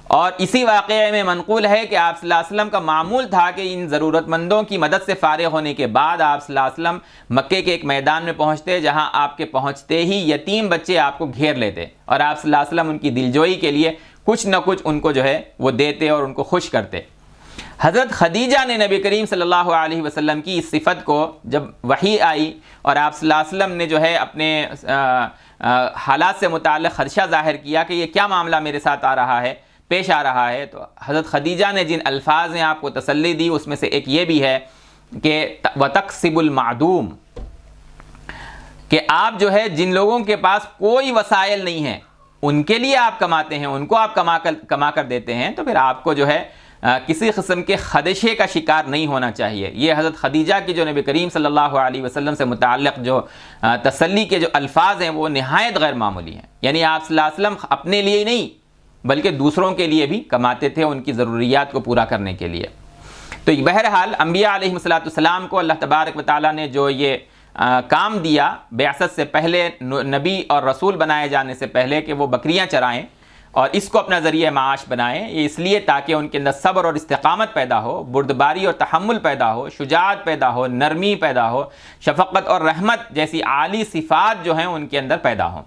اور اسی واقعے میں منقول ہے کہ آپ صلی اللہ علیہ وسلم کا معمول تھا کہ ان ضرورت مندوں کی مدد سے فارغ ہونے کے بعد آپ صلی اللہ علیہ وسلم مکے کے ایک میدان میں پہنچتے جہاں آپ کے پہنچتے ہی یتیم بچے آپ کو گھیر لیتے، اور آپ صلی اللہ علیہ وسلم ان کی دلجوئی کے لیے کچھ نہ کچھ ان کو جو ہے وہ دیتے اور ان کو خوش کرتے۔ حضرت خدیجہ نے نبی کریم صلی اللہ علیہ وسلم کی اس صفت کو جب وحی آئی اور آپ صلی اللہ علیہ وسلم نے جو ہے اپنے حالات سے متعلق خدشہ ظاہر کیا کہ یہ کیا معاملہ میرے ساتھ آ رہا ہے، پیش آ رہا ہے، تو حضرت خدیجہ نے جن الفاظ نے آپ کو تسلی دی اس میں سے ایک یہ بھی ہے کہ وَتَقْسِبُ الْمَعْدُومِ، کہ آپ جو ہے جن لوگوں کے پاس کوئی وسائل نہیں ہیں ان کے لیے آپ کماتے ہیں، ان کو آپ کما کر دیتے ہیں، تو پھر آپ کو جو ہے کسی قسم کے خدشے کا شکار نہیں ہونا چاہیے۔ یہ حضرت خدیجہ کی جو نبی کریم صلی اللہ علیہ وسلم سے متعلق جو تسلی کے جو الفاظ ہیں وہ نہایت غیر معمولی ہیں۔ یعنی آپ صلی اللہ علیہ وسلم اپنے لیے ہی نہیں بلکہ دوسروں کے لیے بھی کماتے تھے، ان کی ضروریات کو پورا کرنے کے لیے۔ تو بہرحال انبیاء علیہ السلام کو اللہ تبارک و تعالیٰ نے جو یہ کام دیا بعثت سے پہلے، نبی اور رسول بنائے جانے سے پہلے، کہ وہ بکریاں چرائیں اور اس کو اپنا ذریعہ معاش بنائیں، یہ اس لیے تاکہ ان کے اندر صبر اور استقامت پیدا ہو، بردباری اور تحمل پیدا ہو، شجاعت پیدا ہو، نرمی پیدا ہو، شفقت اور رحمت جیسی عالی صفات جو ہیں ان کے اندر پیدا ہوں۔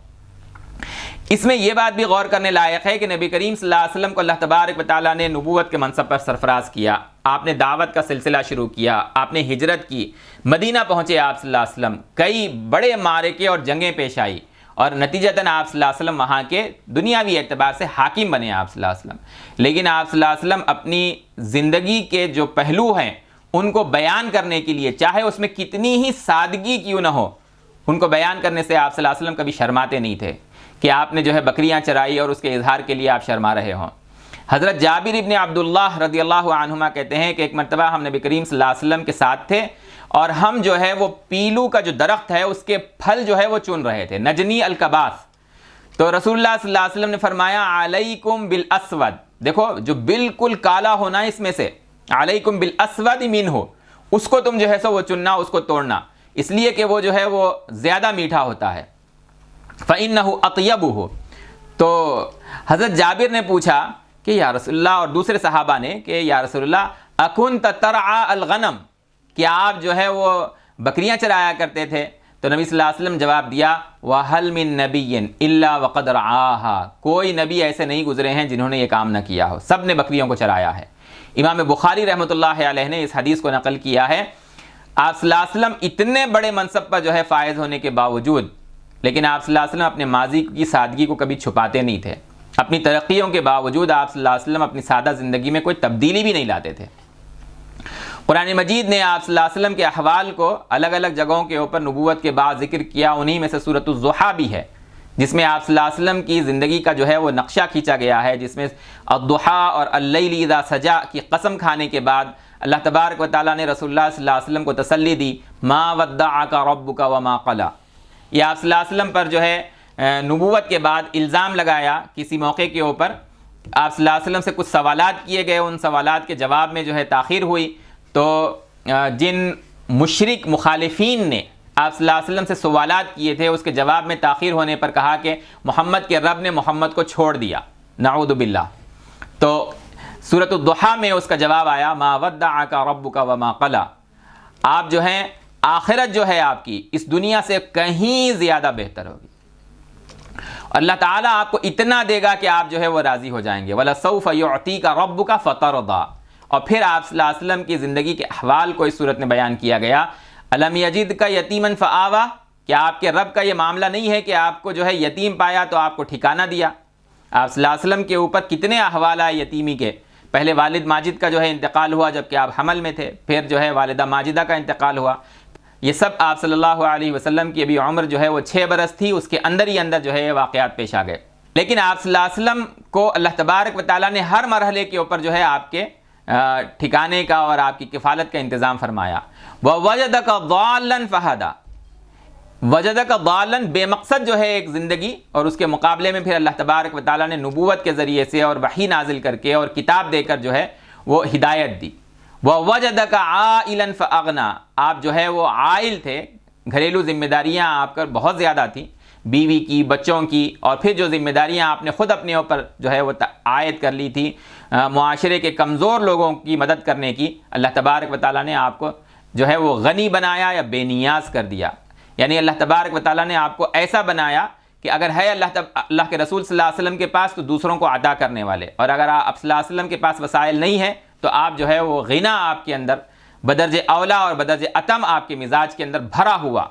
اس میں یہ بات بھی غور کرنے لائق ہے کہ نبی کریم صلی اللہ علیہ وسلم کو اللہ تبارک و تعالیٰ نے نبوت کے منصب پر سرفراز کیا، آپ نے دعوت کا سلسلہ شروع کیا، آپ نے ہجرت کی، مدینہ پہنچے آپ صلی اللہ علیہ وسلم، کئی بڑے معرکے اور جنگیں پیش آئی، اور نتیجتاً آپ صلی اللہ علیہ وسلم وہاں کے دنیاوی اعتبار سے حاکم بنے آپ صلی اللہ علیہ وسلم۔ لیکن آپ صلی اللہ علیہ وسلم اپنی زندگی کے جو پہلو ہیں ان کو بیان کرنے کے لیے، چاہے اس میں کتنی ہی سادگی کیوں نہ ہو، ان کو بیان کرنے سے آپ صلی اللہ علیہ وسلم کبھی شرماتے نہیں تھے کہ آپ نے جو ہے بکریاں چرائی اور اس کے اظہار کے لیے آپ شرما رہے ہوں۔ حضرت جابر ابن عبداللہ رضی اللہ عنہما کہتے ہیں کہ ایک مرتبہ ہم نبی کریم صلی اللہ علیہ وسلم کے ساتھ تھے اور ہم جو ہے وہ پیلو کا جو درخت ہے اس کے پھل جو ہے وہ چن رہے تھے، نجنی الکباس۔ تو رسول اللہ صلی اللہ علیہ وسلم نے فرمایا علیکم بالاسود، دیکھو جو بالکل کالا ہونا اس میں سے، علیکم بالاسود منہ، اس کو تم جو ہے سو وہ چننا، اس کو توڑنا، اس لیے کہ وہ جو ہے وہ زیادہ میٹھا ہوتا ہے، فَإِنَّهُ أَطْيَبُهُ۔ تو حضرت جابر نے پوچھا کہ یا رسول اللہ، اور دوسرے صحابہ نے کہ یا رسول اللہ اَكُنْتَ تَرْعَى الْغَنَمْ، کیا آپ جو ہے وہ بکریاں چرایا کرتے تھے؟ تو نبی صلی اللہ علیہ وسلم جواب دیا وَهَلْ مِن نَبِيٍّ إِلَّا وَقَدْ رَعَاهَا، کوئی نبی ایسے نہیں گزرے ہیں جنہوں نے یہ کام نہ کیا ہو، سب نے بکریوں کو چرایا ہے۔ امام بخاری رحمۃ اللہ علیہ نے اس حدیث کو نقل کیا ہے۔ آپ صلی اللہ علیہ وسلم اتنے بڑے منصب پر جو ہے فائز ہونے کے باوجود، لیکن آپ صلی اللہ علیہ وسلم اپنے ماضی کی سادگی کو کبھی چھپاتے نہیں تھے، اپنی ترقیوں کے باوجود آپ صلی اللہ علیہ وسلم اپنی سادہ زندگی میں کوئی تبدیلی بھی نہیں لاتے تھے۔ قرآن مجید نے آپ صلی اللہ علیہ وسلم کے احوال کو الگ الگ جگہوں کے اوپر نبوت کے بعد ذکر کیا، انہی میں سے سورۃ الضحیٰ بھی ہے جس میں آپ صلی اللہ علیہ وسلم کی زندگی کا جو ہے وہ نقشہ کھینچا گیا ہے، جس میں الضحیٰ اور اللیل اذا سجا کی قسم کھانے کے بعد اللہ تبارک و تعالیٰ نے رسول اللہ صلی اللہ علیہ وسلم کو تسلی دی، ما ودعک ربک وما قلی۔ یہ آپ صلی اللہ علیہ وسلم پر جو ہے نبوت کے بعد الزام لگایا کسی موقع کے اوپر، آپ صلی اللہ علیہ وسلم سے کچھ سوالات کیے گئے، ان سوالات کے جواب میں جو ہے تاخیر ہوئی، تو جن مشرک مخالفین نے آپ صلی اللہ علیہ وسلم سے سوالات کیے تھے، اس کے جواب میں تاخیر ہونے پر کہا کہ محمد کے رب نے محمد کو چھوڑ دیا، نعوذ باللہ۔ تو سورۃ الضحیٰ میں اس کا جواب آیا، ما ودعک ربک وما قلی۔ آپ جو ہیں آخرت جو ہے آپ کی اس دنیا سے کہیں زیادہ بہتر ہوگی، اللہ تعالیٰ آپ کو اتنا دے گا کہ آپ جو ہے وہ راضی ہو جائیں گے، وَلَسَوْفَ يُعْطِيكَ رَبُّكَ فَتَرْضَىٰ۔ اور پھر آپ صلی اللہ علیہ وسلم کی زندگی کے احوال کو اس صورت میں بیان کیا گیا، أَلَمْ يَجِدْكَ يَتِيمًا فَآوَىٰ، کیا آپ کے رب کا یہ معاملہ نہیں ہے کہ آپ کو جو ہے یتیم پایا تو آپ کو ٹھکانہ دیا۔ آپ صلی اللہ علیہ وسلم کے اوپر کتنے احوال آئے یتیمی کے، پہلے والد ماجد کا جو ہے انتقال ہوا جبکہ آپ حمل میں تھے، پھر جو ہے والدہ ماجدہ کا انتقال ہوا، یہ سب آپ صلی اللہ علیہ وسلم کی ابھی عمر جو ہے وہ 6 برس تھی، اس کے اندر ہی اندر جو ہے یہ واقعات پیش آ گئے۔ لیکن آپ صلی اللہ علیہ وسلم کو اللہ تبارک و تعالیٰ نے ہر مرحلے کے اوپر جو ہے آپ کے ٹھکانے کا اور آپ کی کفالت کا انتظام فرمایا۔ وَوَجَدَكَ ضَالًّا فَهَدَىٰ، وَجَدَكَ ضَالًّا بے مقصد جو ہے ایک زندگی، اور اس کے مقابلے میں پھر اللہ تبارک و تعالیٰ نے نبوت کے ذریعے سے اور وحی نازل کر کے اور کتاب دے کر جو ہے وہ ہدایت دی۔ وَوَجَدَكَ عَائِلًا فَأَغْنَىٰ، آپ جو ہے وہ عائل تھے، گھریلو ذمہ داریاں آپ پر بہت زیادہ تھیں، بیوی کی، بچوں کی، اور پھر جو ذمہ داریاں آپ نے خود اپنے اوپر جو ہے وہ عائد کر لی تھی، معاشرے کے کمزور لوگوں کی مدد کرنے کی، اللہ تبارک و تعالیٰ نے آپ کو جو ہے وہ غنی بنایا یا بے نیاز کر دیا۔ یعنی اللہ تبارک و تعالیٰ نے آپ کو ایسا بنایا کہ اگر ہے اللہ کے رسول صلی اللہ علیہ وسلم کے پاس تو دوسروں کو عطا کرنے والے، اور اگر آپ صلی اللہ علیہ وسلم کے پاس وسائل نہیں ہے تو آپ جو ہے وہ غنا آپ کے اندر بدرجہ اولا اور بدرجہ اتم آپ کے مزاج کے اندر بھرا ہوا۔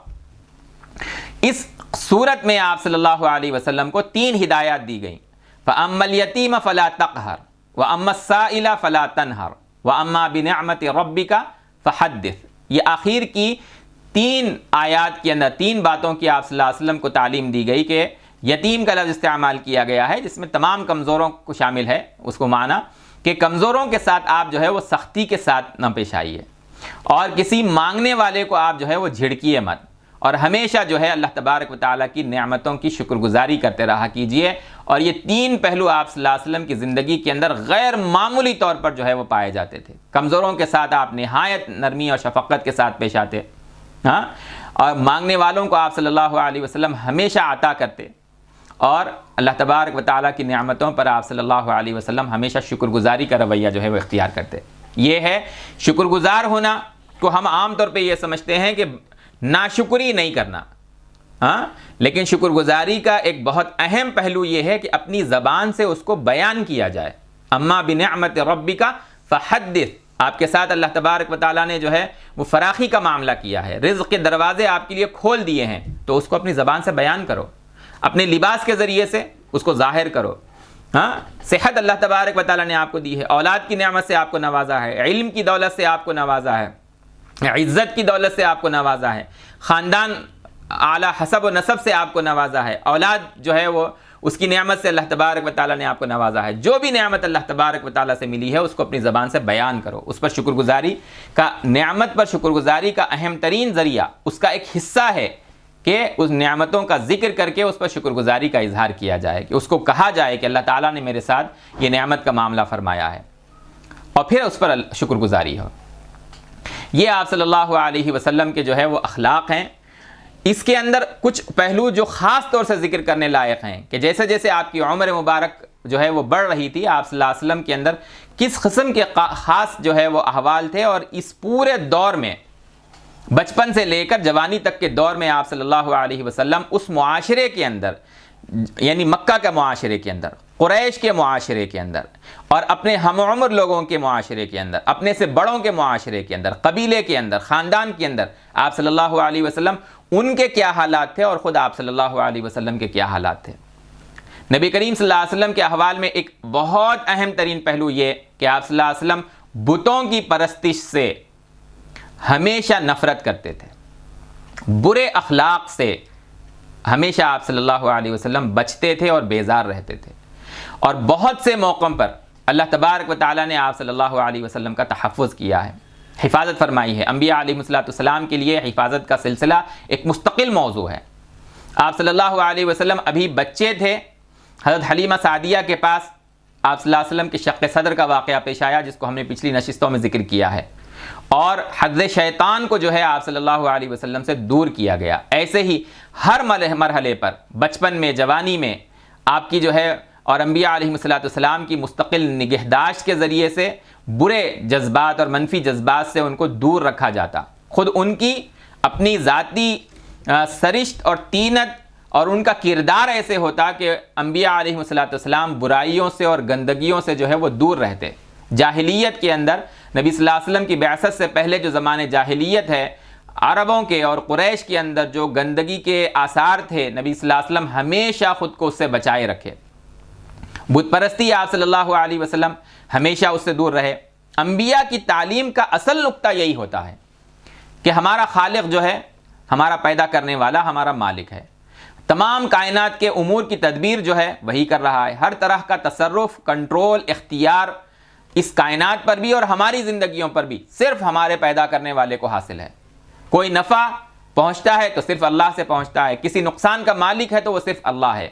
اس صورت میں آپ صلی اللہ علیہ وسلم کو 3 ہدایات دی گئیں، فَأَمَّا الْيَتِيمَ فَلَا تَقْهَرْ وَأَمَّا السَّائِلَ فَلَا تَنْهَرْ وَأَمَّا بِنِعْمَةِ رَبِّكَ فَحَدِّثْ۔ یہ آخر کی 3 آیات کے اندر 3 باتوں کی آپ صلی اللہ علیہ وسلم کو تعلیم دی گئی کہ یتیم کا لفظ استعمال کیا گیا ہے جس میں تمام کمزوروں کو شامل ہے، اس کو مانا کہ کمزوروں کے ساتھ آپ جو ہے وہ سختی کے ساتھ نہ پیش آئیے، اور کسی مانگنے والے کو آپ جو ہے وہ جھڑکیے مت، اور ہمیشہ جو ہے اللہ تبارک و تعالیٰ کی نعمتوں کی شکر گزاری کرتے رہا کیجئے۔ اور یہ 3 پہلو آپ صلی اللہ علیہ وسلم کی زندگی کے اندر غیر معمولی طور پر جو ہے وہ پائے جاتے تھے۔ کمزوروں کے ساتھ آپ نہایت نرمی اور شفقت کے ساتھ پیش آتے، اور مانگنے والوں کو آپ صلی اللہ علیہ وسلم ہمیشہ عطا کرتے، اور اللہ تبارک و تعالیٰ کی نعمتوں پر آپ صلی اللہ علیہ وسلم ہمیشہ شکر گزاری کا رویہ جو ہے وہ اختیار کرتے۔ یہ ہے شکر گزار ہونا، کو ہم عام طور پہ یہ سمجھتے ہیں کہ ناشکری نہیں کرنا، لیکن شکر گزاری کا ایک بہت اہم پہلو یہ ہے کہ اپنی زبان سے اس کو بیان کیا جائے۔ اما بنعمت ربک فحدث، آپ کے ساتھ اللہ تبارک و تعالیٰ نے جو ہے وہ فراخی کا معاملہ کیا ہے، رزق کے دروازے آپ کے لیے کھول دیے ہیں، تو اس کو اپنی زبان سے بیان کرو، اپنے لباس کے ذریعے سے اس کو ظاہر کرو۔ صحت اللہ تبارک و تعالیٰ نے آپ کو دی ہے، اولاد کی نعمت سے آپ کو نوازا ہے، علم کی دولت سے آپ کو نوازا ہے، عزت کی دولت سے آپ کو نوازا ہے، خاندان اعلیٰ حسب و نسب سے آپ کو نوازا ہے، اولاد جو ہے وہ اس کی نعمت سے اللہ تبارک و تعالیٰ نے آپ کو نوازا ہے۔ جو بھی نعمت اللہ تبارک و تعالیٰ سے ملی ہے اس کو اپنی زبان سے بیان کرو، اس پر شکر گزاری کا، نعمت پر شکر گزاری کا اہم ترین ذریعہ، اس کا ایک حصہ ہے کہ اس نعمتوں کا ذکر کر کے اس پر شکر گزاری کا اظہار کیا جائے، کہ اس کو کہا جائے کہ اللہ تعالیٰ نے میرے ساتھ یہ نعمت کا معاملہ فرمایا ہے، اور پھر اس پر شکر گزاری ہو۔ یہ آپ صلی اللہ علیہ وسلم کے جو ہے وہ اخلاق ہیں۔ اس کے اندر کچھ پہلو جو خاص طور سے ذکر کرنے لائق ہیں کہ جیسے جیسے آپ کی عمر مبارک جو ہے وہ بڑھ رہی تھی، آپ صلی اللہ علیہ وسلم کے اندر کس قسم کے خاص جو ہے وہ احوال تھے، اور اس پورے دور میں بچپن سے لے کر جوانی تک کے دور میں آپ صلی اللہ علیہ وسلم اس معاشرے کے اندر، یعنی مکہ کے معاشرے کے اندر، قریش کے معاشرے کے اندر، اور اپنے ہم عمر لوگوں کے معاشرے کے اندر، اپنے سے بڑوں کے معاشرے کے اندر، قبیلے کے اندر، خاندان کے اندر، آپ صلی اللہ علیہ وسلم ان کے کیا حالات تھے اور خود آپ صلی اللہ علیہ وسلم کے کیا حالات تھے۔ نبی کریم صلی اللہ علیہ وسلم کے احوال میں ایک بہت اہم ترین پہلو یہ کہ آپ صلی اللہ علیہ وسلم بتوں کی پرستش سے ہمیشہ نفرت کرتے تھے، برے اخلاق سے ہمیشہ آپ صلی اللہ علیہ وسلم بچتے تھے اور بیزار رہتے تھے، اور بہت سے موقعوں پر اللہ تبارک و تعالیٰ نے آپ صلی اللہ علیہ وسلم کا تحفظ کیا ہے، حفاظت فرمائی ہے۔ انبیاء علیہ السلام کے لیے حفاظت کا سلسلہ ایک مستقل موضوع ہے۔ آپ صلی اللہ علیہ وسلم ابھی بچے تھے، حضرت حلیمہ سعدیہ کے پاس آپ صلی اللہ علیہ وسلم کے شق صدر کا واقعہ پیش آیا، جس کو ہم نے پچھلی نشستوں میں ذکر کیا ہے، اور حضرت شیطان کو جو ہے آپ صلی اللہ علیہ وسلم سے دور کیا گیا۔ ایسے ہی ہر مرحلے پر، بچپن میں، جوانی میں آپ کی جو ہے اور انبیاء علیہ السلام کی مستقل نگہداشت کے ذریعے سے برے جذبات اور منفی جذبات سے ان کو دور رکھا جاتا۔ خود ان کی اپنی ذاتی سرشت اور طینت اور ان کا کردار ایسے ہوتا کہ انبیاء علیہ السلام برائیوں سے اور گندگیوں سے جو ہے وہ دور رہتے۔ جاہلیت کے اندر نبی صلی اللہ علیہ وسلم کی بعثت سے پہلے جو زمانے جاہلیت ہے، عربوں کے اور قریش کے اندر جو گندگی کے آثار تھے، نبی صلی اللہ علیہ وسلم ہمیشہ خود کو اس سے بچائے رکھے۔ بت پرستی آپ صلی اللہ علیہ وسلم ہمیشہ اس سے دور رہے۔ انبیاء کی تعلیم کا اصل نقطہ یہی ہوتا ہے کہ ہمارا خالق جو ہے، ہمارا پیدا کرنے والا، ہمارا مالک ہے۔ تمام کائنات کے امور کی تدبیر جو ہے وہی کر رہا ہے۔ ہر طرح کا تصرف، کنٹرول، اختیار اس کائنات پر بھی اور ہماری زندگیوں پر بھی صرف ہمارے پیدا کرنے والے کو حاصل ہے۔ کوئی نفع پہنچتا ہے تو صرف اللہ سے پہنچتا ہے، کسی نقصان کا مالک ہے تو وہ صرف اللہ ہے،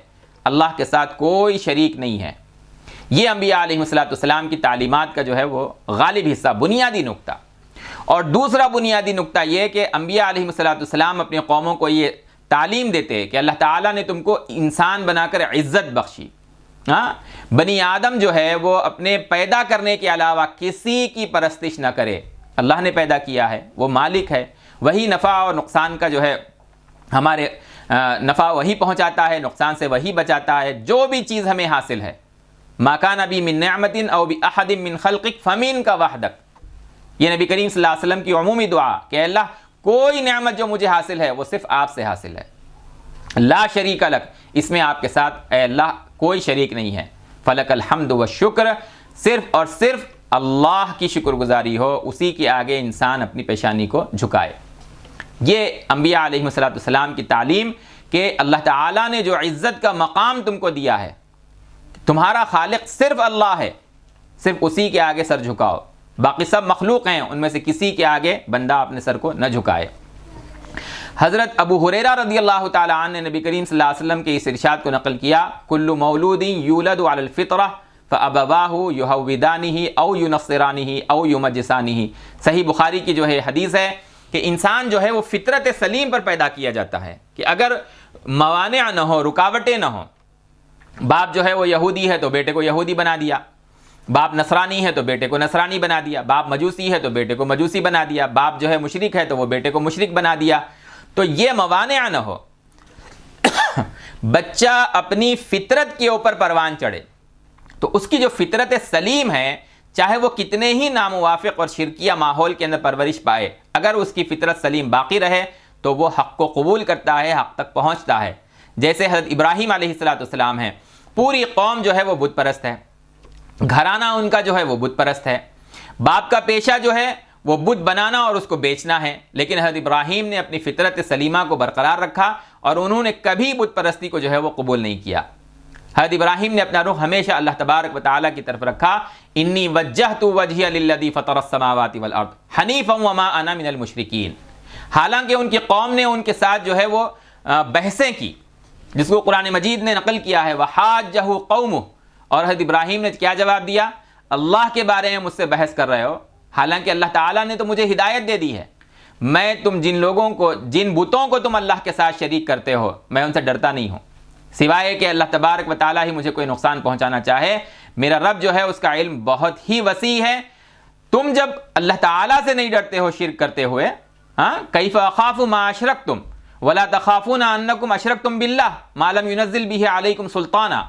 اللہ کے ساتھ کوئی شریک نہیں ہے۔ یہ انبیاء علیہ السلام کی تعلیمات کا جو ہے وہ غالب حصہ، بنیادی نقطہ۔ اور دوسرا بنیادی نقطہ یہ کہ انبیاء علیہ السلام اپنی قوموں کو یہ تعلیم دیتے کہ اللہ تعالیٰ نے تم کو انسان بنا کر عزت بخشی۔ بنی آدم جو ہے وہ اپنے پیدا کرنے کے علاوہ کسی کی پرستش نہ کرے، اللہ نے پیدا کیا ہے، وہ مالک ہے، وہی نفع اور نقصان کا جو ہے ہمارے نفع وہی پہنچاتا ہے، نقصان سے وہی بچاتا ہے۔ جو بھی چیز ہمیں حاصل ہے، ما کان بی من نعمت او باحد من خلقک فمنک وحدک، یہ نبی کریم صلی اللہ علیہ وسلم کی عمومی دعا کہ اللہ کوئی نعمت جو مجھے حاصل ہے وہ صرف آپ سے حاصل ہے، لا شریک لک، اس میں آپ کے ساتھ اے اللہ کوئی شریک نہیں ہے، فلک الحمد والشکر، صرف اور صرف اللہ کی شکر گزاری ہو، اسی کے آگے انسان اپنی پیشانی کو جھکائے۔ یہ انبیاء علیہ السلام کی تعلیم کہ اللہ تعالیٰ نے جو عزت کا مقام تم کو دیا ہے، تمہارا خالق صرف اللہ ہے، صرف اسی کے آگے سر جھکاؤ، باقی سب مخلوق ہیں، ان میں سے کسی کے آگے بندہ اپنے سر کو نہ جھکائے۔ حضرت ابو ہریرہ رضی اللہ تعالی عنہ نے نبی کریم صلی اللہ علیہ وسلم کے اس ارشاد کو نقل کیا، کل مولود یولد علی الفطرہ فابواہ یہودانہ او ینصرانہ او یمجسانہ۔ صحیح بخاری کی جو ہے حدیث ہے کہ انسان جو ہے وہ فطرت سلیم پر پیدا کیا جاتا ہے، کہ اگر موانع نہ ہو، رکاوٹیں نہ ہوں، باپ جو ہے وہ یہودی ہے تو بیٹے کو یہودی بنا دیا، باپ نصرانی ہے تو بیٹے کو نصرانی بنا دیا، باپ مجوسی ہے تو بیٹے کو مجوسی بنا دیا، باپ جو ہے مشرک ہے تو وہ بیٹے کو مشرک بنا دیا، تو یہ موانع نہ ہو، بچہ اپنی فطرت کے اوپر پروان چڑھے، تو اس کی جو فطرت سلیم ہے، چاہے وہ کتنے ہی ناموافق اور شرکیہ ماحول کے اندر پرورش پائے، اگر اس کی فطرت سلیم باقی رہے تو وہ حق کو قبول کرتا ہے، حق تک پہنچتا ہے۔ جیسے حضرت ابراہیم علیہ السلام ہیں، پوری قوم جو ہے وہ بت پرست ہے، گھرانہ ان کا جو ہے وہ بت پرست ہے، باپ کا پیشہ جو ہے وہ بت بنانا اور اس کو بیچنا ہے، لیکن حضرت ابراہیم نے اپنی فطرت سلیمہ کو برقرار رکھا اور انہوں نے کبھی بت پرستی کو جو ہے وہ قبول نہیں کیا۔ حضرت ابراہیم نے اپنا رخ ہمیشہ اللہ تبارک و تعالیٰ کی طرف رکھا، انی وجہت وجہی للذی فطر السماوات والارض حنیفا وما انا من المشرکین۔ حالانکہ ان کی قوم نے ان کے ساتھ جو ہے وہ بحثیں کی، جس کو قرآن مجید نے نقل کیا ہے، وحاجہ قومہ، اور حضرت ابراہیم نے کیا جواب دیا، اللہ کے بارے میں مجھ سے بحث کر رہے ہو، حالانکہ اللہ تعالیٰ نے تو مجھے ہدایت دے دی ہے، میں تم جن لوگوں کو، جن بتوں کو تم اللہ کے ساتھ شریک کرتے ہو، میں ان سے ڈرتا نہیں ہوں، سوائے کہ اللہ تبارک و تعالیٰ ہی مجھے کوئی نقصان پہنچانا چاہے، میرا رب جو ہے اس کا علم بہت ہی وسیع ہے۔ تم جب اللہ تعالیٰ سے نہیں ڈرتے ہو شرک کرتے ہوئے، کیف اخاف ما اشرکتم ولا تخافون انکم اشرکتم باللہ ما لم ینزل بہ علیکم سلطانا،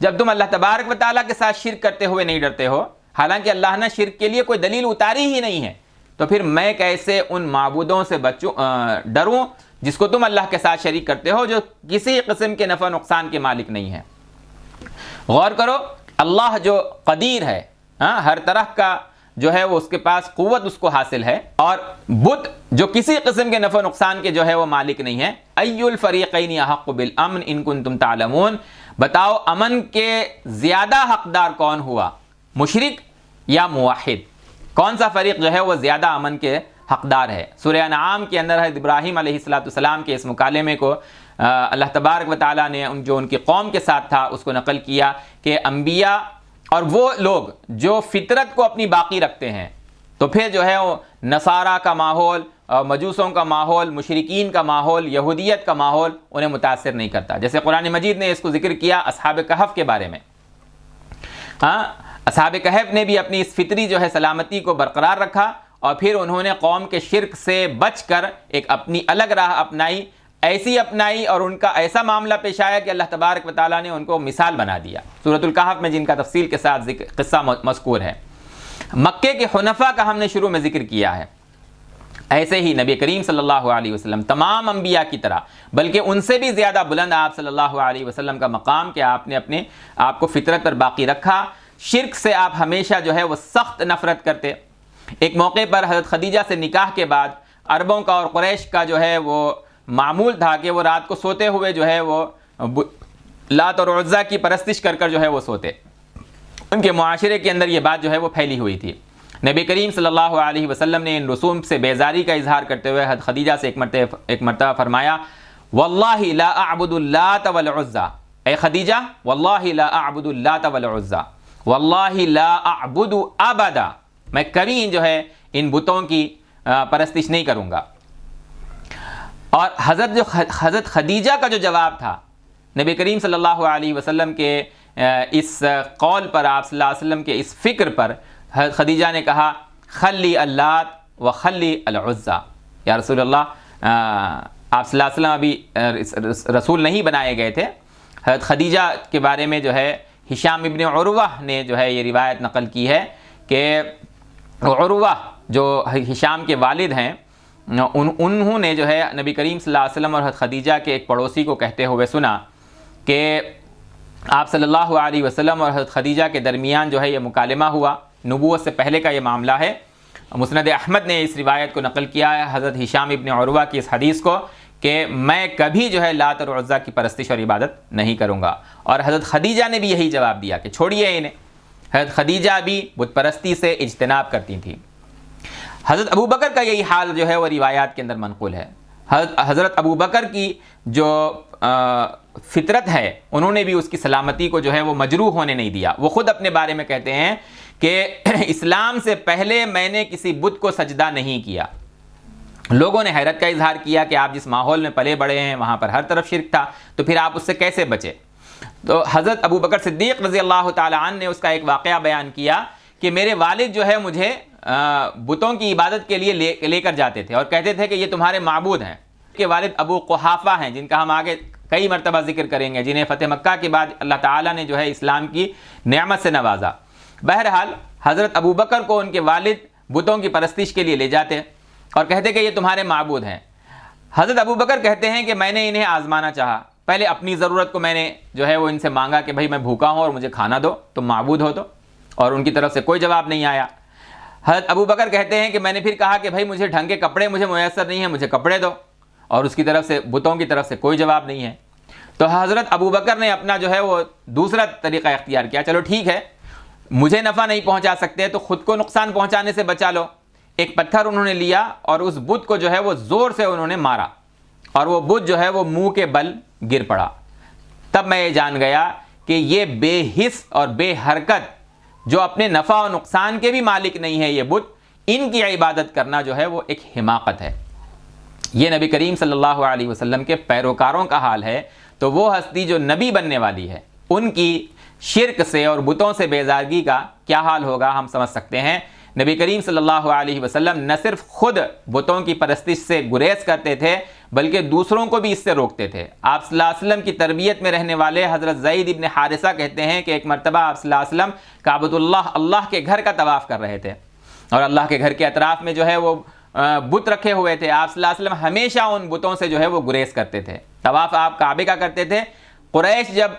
جب تم اللہ تبارک و تعالیٰ کے ساتھ شرک کرتے ہوئے نہیں ڈرتے ہو، حالانکہ اللہ نے شرک کے لیے کوئی دلیل اتاری ہی نہیں ہے، تو پھر میں کیسے ان معبودوں سے ڈروں جس کو تم اللہ کے ساتھ شریک کرتے ہو، جو کسی قسم کے نفع نقصان کے مالک نہیں ہے۔ غور کرو، اللہ جو قدیر ہے، ہر طرح کا جو ہے وہ اس کے پاس قوت اس کو حاصل ہے، اور بت جو کسی قسم کے نفع و نقصان کے جو ہے وہ مالک نہیں ہے۔ ای الفریقین احق بالامن ان کنتم تعلمون، بتاؤ امن کے زیادہ حقدار کون ہوا، مشرک یا موحد؟ کون سا فریق جو ہے وہ زیادہ امن کے حقدار ہے؟ سورہ انعام کے اندر حضرت ابراہیم علیہ السلام کے اس مکالمے کو اللہ تبارک و تعالیٰ نے جو ان کی قوم کے ساتھ تھا اس کو نقل کیا کہ انبیاء اور وہ لوگ جو فطرت کو اپنی باقی رکھتے ہیں، تو پھر جو ہے وہ نصارہ کا ماحول، مجوسوں کا ماحول، مشرکین کا ماحول، یہودیت کا ماحول انہیں متاثر نہیں کرتا۔ جیسے قرآن مجید نے اس کو ذکر کیا اصحاب کہف کے بارے میں، اصحاب کہف نے بھی اپنی اس فطری جو ہے سلامتی کو برقرار رکھا، اور پھر انہوں نے قوم کے شرک سے بچ کر ایک اپنی الگ راہ اپنائی، ایسی اپنائی، اور ان کا ایسا معاملہ پیش آیا کہ اللہ تبارک و تعالیٰ نے ان کو مثال بنا دیا سورۃ الکہف میں، جن کا تفصیل کے ساتھ قصہ مذکور ہے۔ مکے کے حنفاء کا ہم نے شروع میں ذکر کیا ہے، ایسے ہی نبی کریم صلی اللہ علیہ وسلم تمام انبیاء کی طرح، بلکہ ان سے بھی زیادہ بلند آپ صلی اللہ علیہ وسلم کا مقام کہ آپ نے اپنے آپ کو فطرت پر باقی رکھا، شرک سے آپ ہمیشہ جو ہے وہ سخت نفرت کرتے۔ ایک موقع پر حضرت خدیجہ سے نکاح کے بعد عربوں کا اور قریش کا جو ہے وہ معمول تھا کہ وہ رات کو سوتے ہوئے جو ہے وہ لات اور عزا کی پرستش کر کر جو ہے وہ سوتے، ان کے معاشرے کے اندر یہ بات جو ہے وہ پھیلی ہوئی تھی۔ نبی کریم صلی اللہ علیہ وسلم نے ان رسوم سے بیزاری کا اظہار کرتے ہوئے حضرت خدیجہ سے ایک مرتبہ فرمایا، واللہ لا اعبد اللات والعزا، اے خدیجہ واللہ لا اعبد اللات والعزا، واللہ لا اعبد ابدا، میں کبھی جو ہے ان بتوں کی پرستش نہیں کروں گا۔ اور حضرت خدیجہ کا جو جواب تھا نبی کریم صلی اللہ علیہ وسلم کے اس قول پر، آپ صلی اللہ علیہ وسلم کے اس فکر پر، حضرت خدیجہ نے کہا خلی اللات و خلی العزا، یا رسول اللہ، آپ صلی اللہ علیہ وسلم ابھی رسول نہیں بنائے گئے تھے۔ حضرت خدیجہ کے بارے میں جو ہے ہشام ابن عروہ نے جو ہے یہ روایت نقل کی ہے کہ عروہ جو ہشام کے والد ہیں، انہوں نے جو ہے نبی کریم صلی اللہ علیہ وسلم اور حضرت خدیجہ کے ایک پڑوسی کو کہتے ہوئے سنا کہ آپ صلی اللہ علیہ وسلم اور حضرت خدیجہ کے درمیان جو ہے یہ مکالمہ ہوا، نبوت سے پہلے کا یہ معاملہ ہے۔ مسند احمد نے اس روایت کو نقل کیا ہے حضرت ہشام ابن عروہ کی اس حدیث کو کہ میں کبھی جو ہے لات اور عزا کی پرستش اور عبادت نہیں کروں گا، اور حضرت خدیجہ نے بھی یہی جواب دیا کہ چھوڑیے انہیں۔ حضرت خدیجہ بھی بت پرستی سے اجتناب کرتی تھیں۔ حضرت ابو بکر کا یہی حال جو ہے وہ روایات کے اندر منقول ہے۔ حضرت ابو بکر کی جو فطرت ہے، انہوں نے بھی اس کی سلامتی کو جو ہے وہ مجروح ہونے نہیں دیا۔ وہ خود اپنے بارے میں کہتے ہیں کہ اسلام سے پہلے میں نے کسی بت کو سجدہ نہیں کیا۔ لوگوں نے حیرت کا اظہار کیا کہ آپ جس ماحول میں پلے بڑے ہیں وہاں پر ہر طرف شرک تھا، تو پھر آپ اس سے کیسے بچے؟ تو حضرت ابو بکر صدیق رضی اللہ تعالی عنہ نے اس کا ایک واقعہ بیان کیا کہ میرے والد جو ہے مجھے بتوں کی عبادت کے لیے لے کر جاتے تھے اور کہتے تھے کہ یہ تمہارے معبود ہیں۔ کہ والد ابو قحافہ ہیں، جن کا ہم آگے کئی مرتبہ ذکر کریں گے، جنہیں فتح مکہ کے بعد اللہ تعالیٰ نے جو ہے اسلام کی نعمت سے نوازا۔ بہرحال حضرت ابو بکر کو ان کے والد بتوں کی پرستش کے لیے لے جاتے اور کہتے کہ یہ تمہارے معبود ہیں۔ حضرت ابو بکر کہتے ہیں کہ میں نے انہیں آزمانا چاہا، پہلے اپنی ضرورت کو میں نے جو ہے وہ ان سے مانگا کہ بھائی میں بھوکا ہوں اور مجھے کھانا دو، تم معبود ہو تو، اور ان کی طرف سے کوئی جواب نہیں آیا۔ حضرت ابو بکر کہتے ہیں کہ میں نے پھر کہا کہ بھائی مجھے ڈھنگ کے کپڑے مجھے میسر نہیں ہیں، مجھے کپڑے دو، اور اس کی طرف سے بتوں کی طرف سے کوئی جواب نہیں ہے۔ تو حضرت ابو بکر نے اپنا جو ہے وہ دوسرا طریقہ اختیار کیا، چلو ٹھیک ہے، مجھے نفع نہیں پہنچا سکتے تو خود کو نقصان پہنچانے سے بچا لو۔ ایک پتھر انہوں نے لیا اور اس بت کو جو ہے وہ زور سے انہوں نے مارا، اور وہ بت جو ہے وہ منہ کے بل گر پڑا۔ تب میں یہ جان گیا کہ یہ بے حس اور بے حرکت جو اپنے نفع و نقصان کے بھی مالک نہیں ہے یہ بت، ان کی عبادت کرنا جو ہے وہ ایک حماقت ہے۔ یہ نبی کریم صلی اللہ علیہ وسلم کے پیروکاروں کا حال ہے، تو وہ ہستی جو نبی بننے والی ہے ان کی شرک سے اور بتوں سے بیزارگی کا کیا حال ہوگا ہم سمجھ سکتے ہیں۔ نبی کریم صلی اللہ علیہ وسلم نہ صرف خود بتوں کی پرستش سے گریز کرتے تھے بلکہ دوسروں کو بھی اس سے روکتے تھے۔ آپ صلی اللہ علیہ وسلم کی تربیت میں رہنے والے حضرت زید ابن حارثہ کہتے ہیں کہ ایک مرتبہ آپ صلی اللہ علیہ وسلم کعبۃ اللہ کے گھر کا طواف کر رہے تھے، اور اللہ کے گھر کے اطراف میں جو ہے وہ بت رکھے ہوئے تھے۔ آپ صلی اللہ علیہ وسلم ہمیشہ ان بتوں سے جو ہے وہ گریز کرتے تھے۔ طواف آپ کعبے کا کرتے تھے۔ قریش جب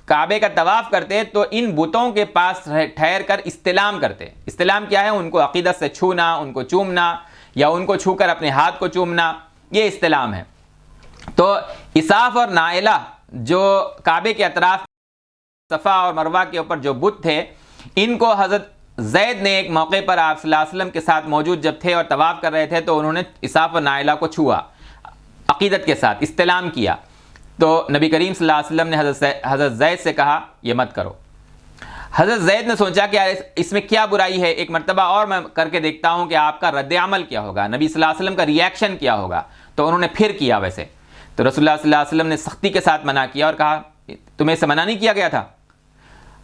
کعبے کا طواف کرتے تو ان بتوں کے پاس ٹھہر کر استلام کرتے. استلام کیا ہے؟ ان کو عقیدت سے چھونا، ان کو چومنا، یا ان کو چھو کر اپنے ہاتھ کو چومنا، یہ استلام ہے. تو اساف اور نائلہ جو کعبے کے اطراف صفا اور مروہ کے اوپر جو بت تھے، ان کو حضرت زید نے ایک موقع پر آپ صلی اللہ علیہ وسلم کے ساتھ موجود جب تھے اور طواف کر رہے تھے تو انہوں نے اساف اور نائلہ کو چھوا، عقیدت کے ساتھ استلام کیا. تو نبی کریم صلی اللہ علیہ وسلم نے حضرت زید سے کہا یہ مت کرو. حضرت زید نے سوچا کہ اس میں کیا برائی ہے، ایک مرتبہ اور میں کر کے دیکھتا ہوں کہ آپ کا رد عمل کیا ہوگا، نبی صلی اللہ علیہ وسلم کا ری ایکشن کیا ہوگا. تو انہوں نے پھر کیا ویسے. تو رسول اللہ صلی اللہ علیہ وسلم نے سختی کے ساتھ منع کیا اور کہا تمہیں اسے منع نہیں کیا گیا تھا.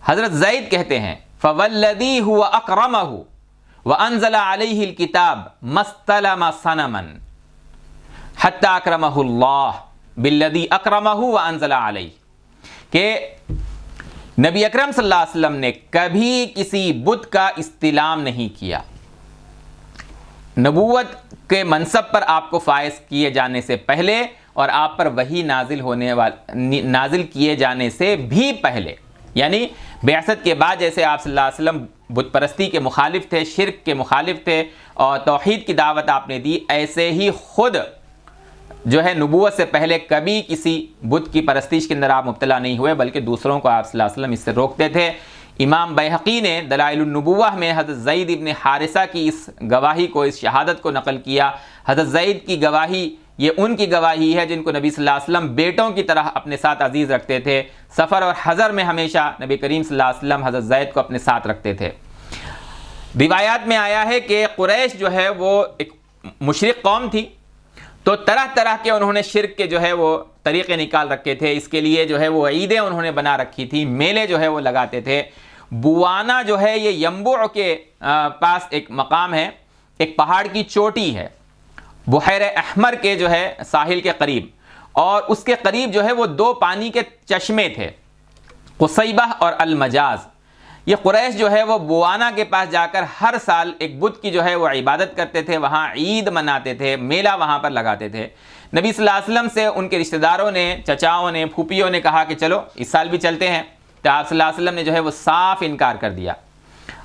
حضرت زید کہتے ہیں فوالذی هو اکرمہ وانزل علیہ الکتاب مستلم صنما حتی اکرمہ اللہ بالذی اکرمہ وانزل علیہ، کہ نبی اکرم صلی اللہ علیہ وسلم نے کبھی کسی بت کا استلام نہیں کیا. نبوت کے منصب پر آپ کو فائز کیے جانے سے پہلے اور آپ پر وحی نازل کیے جانے سے بھی پہلے، یعنی بعثت کے بعد جیسے آپ صلی اللہ علیہ وسلم بت پرستی کے مخالف تھے، شرک کے مخالف تھے اور توحید کی دعوت آپ نے دی، ایسے ہی خود جو ہے نبوت سے پہلے کبھی کسی بت کی پرستش کے اندر آپ مبتلا نہیں ہوئے، بلکہ دوسروں کو آپ صلی اللہ علیہ وسلم اس سے روکتے تھے. امام بیہقی نے دلائل النبوہ میں حضرت زید ابن حارثہ کی اس گواہی کو، اس شہادت کو نقل کیا. حضرت زید کی گواہی یہ ان کی گواہی ہے جن کو نبی صلی اللہ علیہ وسلم بیٹوں کی طرح اپنے ساتھ عزیز رکھتے تھے. سفر اور حضر میں ہمیشہ نبی کریم صلی اللہ علیہ وسلم حضرت زید کو اپنے ساتھ رکھتے تھے. روایات میں آیا ہے کہ قریش جو ہے وہ ایک مشرک قوم تھی، تو طرح طرح کے انہوں نے شرک کے جو ہے وہ طریقے نکال رکھے تھے. اس کے لیے جو ہے وہ عیدیں انہوں نے بنا رکھی تھی، میلے جو ہے وہ لگاتے تھے. بوانا جو ہے یہ ینبوع کے پاس ایک مقام ہے، ایک پہاڑ کی چوٹی ہے بحیر احمر کے جو ہے ساحل کے قریب، اور اس کے قریب جو ہے وہ دو پانی کے چشمے تھے، قصیبہ اور المجاز. یہ قریش جو ہے وہ بوانا کے پاس جا کر ہر سال ایک بت کی جو ہے وہ عبادت کرتے تھے، وہاں عید مناتے تھے، میلہ وہاں پر لگاتے تھے. نبی صلی اللہ علیہ وسلم سے ان کے رشتہ داروں نے، چچاؤں نے، پھوپھیوں نے کہا کہ چلو اس سال بھی چلتے ہیں. تو آپ صلی اللہ علیہ وسلم نے جو ہے وہ صاف انکار کر دیا،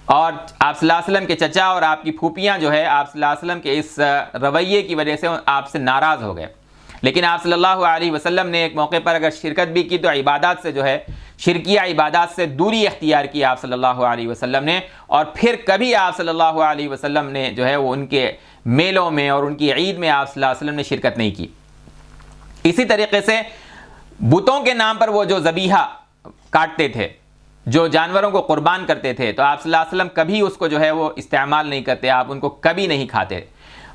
اور آپ صلی اللہ علیہ وسلم کے چچا اور آپ کی پھوپھیاں جو ہے آپ صلی اللہ علیہ وسلم کے اس رویے کی وجہ سے آپ سے ناراض ہو گئے. لیکن آپ صلی اللہ علیہ وسلم نے ایک موقع پر اگر شرکت بھی کی تو عبادات سے جو ہے شرکیہ عبادات سے دوری اختیار کی آپ صلی اللہ علیہ وسلم نے، اور پھر کبھی آپ صلی اللہ علیہ وسلم نے جو ہے وہ ان کے میلوں میں اور ان کی عید میں آپ صلی اللہ علیہ وسلم نے شرکت نہیں کی. اسی طریقے سے بتوں کے نام پر وہ جو ذبیحہ کاٹتے تھے، جو جانوروں کو قربان کرتے تھے، تو آپ صلی اللہ علیہ وسلم کبھی اس کو جو ہے وہ استعمال نہیں کرتے، آپ ان کو کبھی نہیں کھاتے.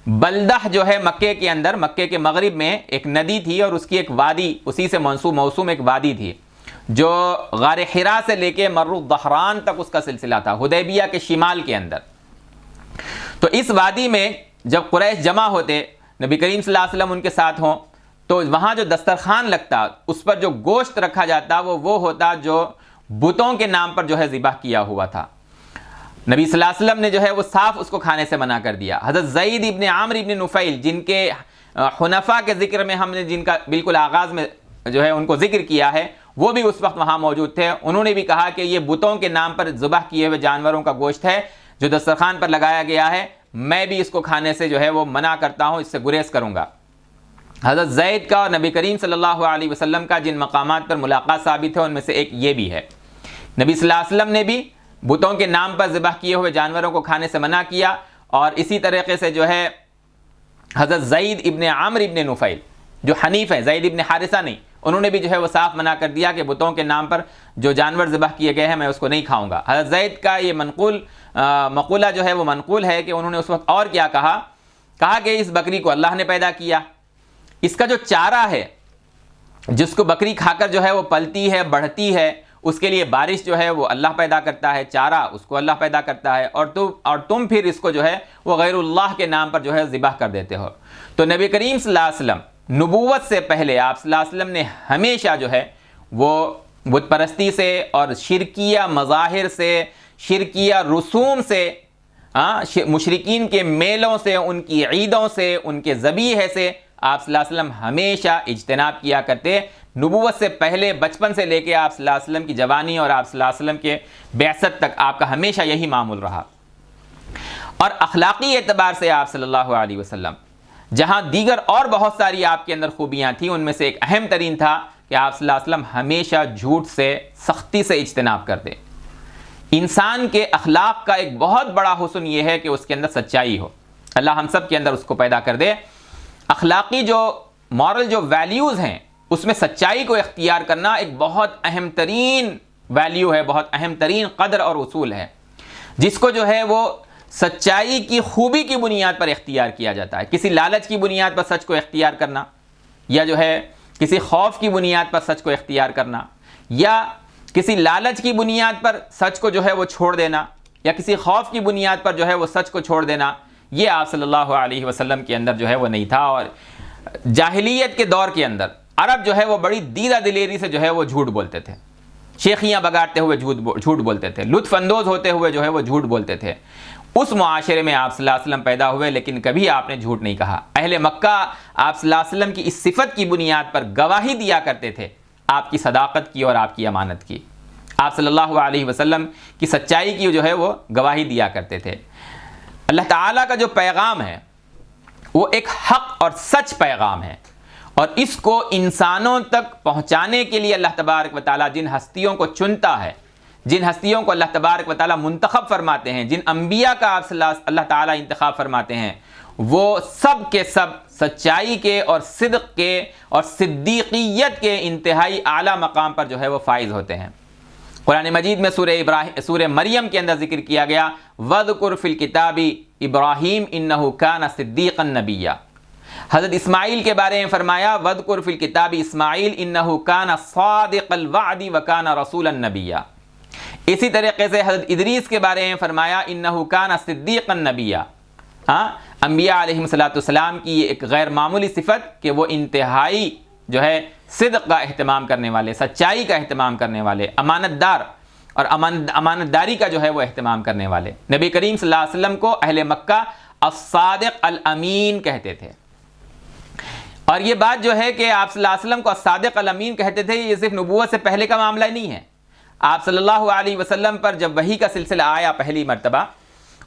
بلدہ جو ہے مکے کے اندر، مکے کے مغرب میں ایک ندی تھی اور اس کی ایک وادی، اسی سے موسوم ایک وادی تھی جو غار حرا سے لے کے مر الظہران تک اس کا سلسلہ تھا، حدیبیہ کے شمال کے اندر. تو اس وادی میں جب قریش جمع ہوتے، نبی کریم صلی اللہ علیہ وسلم ان کے ساتھ ہوں، تو وہاں جو دسترخوان لگتا، اس پر جو گوشت رکھا جاتا وہ ہوتا جو بتوں کے نام پر جو ہے ذبح کیا ہوا تھا. نبی صلی اللہ علیہ وسلم نے جو ہے وہ صاف اس کو کھانے سے منع کر دیا. حضرت زید ابن عامر ابن نفیل جن کے حنفاء کے ذکر میں ہم نے جن کا بالکل آغاز میں جو ہے ان کو ذکر کیا ہے، وہ بھی اس وقت وہاں موجود تھے. انہوں نے بھی کہا کہ یہ بتوں کے نام پر ذبح کیے ہوئے جانوروں کا گوشت ہے جو دسترخوان پر لگایا گیا ہے، میں بھی اس کو کھانے سے جو ہے وہ منع کرتا ہوں، اس سے گریز کروں گا. حضرت زید کا اور نبی کریم صلی اللہ علیہ وسلم کا جن مقامات پر ملاقات ثابت ہے ان میں سے ایک یہ بھی ہے. نبی صلی اللہ علیہ وسلم نے بھی بتوں کے نام پر ذبح کیے ہوئے جانوروں کو کھانے سے منع کیا، اور اسی طریقے سے جو ہے حضرت زید ابن عامر ابن نفیل جو حنیف ہے، زید ابن حارثہ نہیں، انہوں نے بھی جو ہے وہ صاف منع کر دیا کہ بتوں کے نام پر جو جانور ذبح کیے گئے ہیں میں اس کو نہیں کھاؤں گا. حضرت زید کا یہ مقولہ جو ہے وہ منقول ہے کہ انہوں نے اس وقت اور کیا کہا کہ اس بکری کو اللہ نے پیدا کیا، اس کا جو چارہ ہے جس کو بکری کھا کر جو ہے وہ پلتی ہے، بڑھتی ہے، اس کے لیے بارش جو ہے وہ اللہ پیدا کرتا ہے، چارہ اس کو اللہ پیدا کرتا ہے، اور تم پھر اس کو جو ہے وہ غیر اللہ کے نام پر جو ہے ذبح کر دیتے ہو. تو نبی کریم صلی اللہ علیہ وسلم نبوت سے پہلے آپ صلی اللہ علیہ وسلم نے ہمیشہ جو ہے وہ بت پرستی سے اور شرکیہ مظاہر سے، شرکیہ رسوم سے، مشرکین کے میلوں سے، ان کی عیدوں سے، ان کے ذبیحے سے آپ صلی اللہ علیہ وسلم ہمیشہ اجتناب کیا کرتے نبوت سے پہلے بچپن سے لے کے آپ صلی اللہ علیہ وسلم کی جوانی اور آپ صلی اللہ علیہ وسلم کے بعثت تک آپ کا ہمیشہ یہی معمول رہا. اور اخلاقی اعتبار سے آپ صلی اللہ علیہ وسلم جہاں دیگر اور بہت ساری آپ کے اندر خوبیاں تھیں، ان میں سے ایک اہم ترین تھا کہ آپ صلی اللہ علیہ وسلم ہمیشہ جھوٹ سے سختی سے اجتناب کرتے. انسان کے اخلاق کا ایک بہت بڑا حسن یہ ہے کہ اس کے اندر سچائی ہو. اللہ ہم سب کے اندر اس کو پیدا کر دے. اخلاقی جو مورل جو ویلیوز ہیں اس میں سچائی کو اختیار کرنا ایک بہت اہم ترین ویلیو ہے، بہت اہم ترین قدر اور اصول ہے، جس کو جو ہے وہ سچائی کی خوبی کی بنیاد پر اختیار کیا جاتا ہے. کسی لالچ کی بنیاد پر سچ کو اختیار کرنا، یا جو ہے کسی خوف کی بنیاد پر سچ کو اختیار کرنا، یا کسی لالچ کی بنیاد پر سچ کو جو ہے وہ چھوڑ دینا، یا کسی خوف کی بنیاد پر جو ہے وہ سچ کو چھوڑ دینا، یہ آپ صلی اللہ علیہ وسلم کے اندر جو ہے وہ نہیں تھا. اور جاہلیت کے دور کے اندر عرب جو ہے وہ بڑی دیدہ دلیری سے جو ہے وہ جھوٹ بولتے تھے، شیخیاں بگاڑتے ہوئے جھوٹ بولتے تھے، لطف اندوز ہوتے ہوئے جو ہے وہ جھوٹ بولتے تھے. اس معاشرے میں آپ صلی اللہ علیہ وسلم پیدا ہوئے، لیکن کبھی آپ نے جھوٹ نہیں کہا. اہل مکہ آپ صلی اللہ علیہ وسلم کی اس صفت کی بنیاد پر گواہی دیا کرتے تھے، آپ کی صداقت کی اور آپ کی امانت کی. آپ صلی اللہ علیہ وسلم کی سچائی کی جو ہے وہ گواہی دیا کرتے تھے. اللہ تعالیٰ کا جو پیغام ہے وہ ایک حق اور سچ پیغام ہے، اور اس کو انسانوں تک پہنچانے کے لیے اللہ تبارک و تعالیٰ جن ہستیوں کو چنتا ہے، جن ہستیوں کو اللہ تبارک و تعالیٰ منتخب فرماتے ہیں، جن انبیاء کا آپ اللہ تعالیٰ انتخاب فرماتے ہیں، وہ سب کے سب سچائی کے اور صدق کے اور صدیقیت کے انتہائی اعلیٰ مقام پر جو ہے وہ فائز ہوتے ہیں. قرآن مجید میں سورہ مریم کے اندر ذکر کیا گیا وَذْكُرْ فِي الْكِتَابِ ابراہیم اِنَّهُ كَانَ صِدِّيقًا نَبِيًّا. حضرت اسماعیل کے بارے میں فرمایا وَذْكُرْ فِي الْكِتَابِ اسماعیل اِنَّهُ كَانَ صَادِقَ الْوَعْدِ وَكَانَ رَسُولًا نَبِيًّا. اسی طریقے سے حضرت ادریس کے بارے میں فرمایا اِنَّهُ كَانَ صِدِّيقًا نَبِيًّا. انبیاء علیہم السلام کی یہ ایک غیر معمولی صفت کہ وہ انتہائی جو ہے صدق کا اہتمام کرنے والے، سچائی کا اہتمام کرنے والے، امانت دار اور امانت داری کا جو ہے وہ اہتمام کرنے والے. نبی کریم صلی اللہ علیہ وسلم کو اہل مکہ الصادق الامین کہتے تھے. اور یہ بات جو ہے کہ آپ صلی اللہ علیہ وسلم کو الصادق الامین کہتے تھے، یہ صرف نبوت سے پہلے کا معاملہ نہیں ہے. آپ صلی اللہ علیہ وسلم پر جب وحی کا سلسلہ آیا پہلی مرتبہ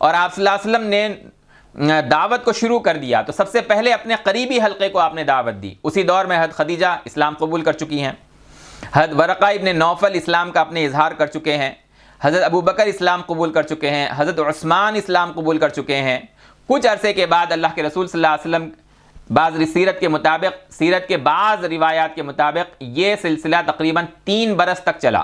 اور آپ صلی اللہ علیہ وسلم نے دعوت کو شروع کر دیا، تو سب سے پہلے اپنے قریبی حلقے کو آپ نے دعوت دی. اسی دور میں حضرت خدیجہ اسلام قبول کر چکی ہیں، حضرت ورقہ ابن نوفل اسلام کا اپنے اظہار کر چکے ہیں، حضرت ابو بکر اسلام قبول کر چکے ہیں، حضرت عثمان اسلام قبول کر چکے ہیں. کچھ عرصے کے بعد اللہ کے رسول صلی اللہ علیہ وسلم سیرت کے بعض روایات کے مطابق یہ سلسلہ تقریباً 3 برس تک چلا،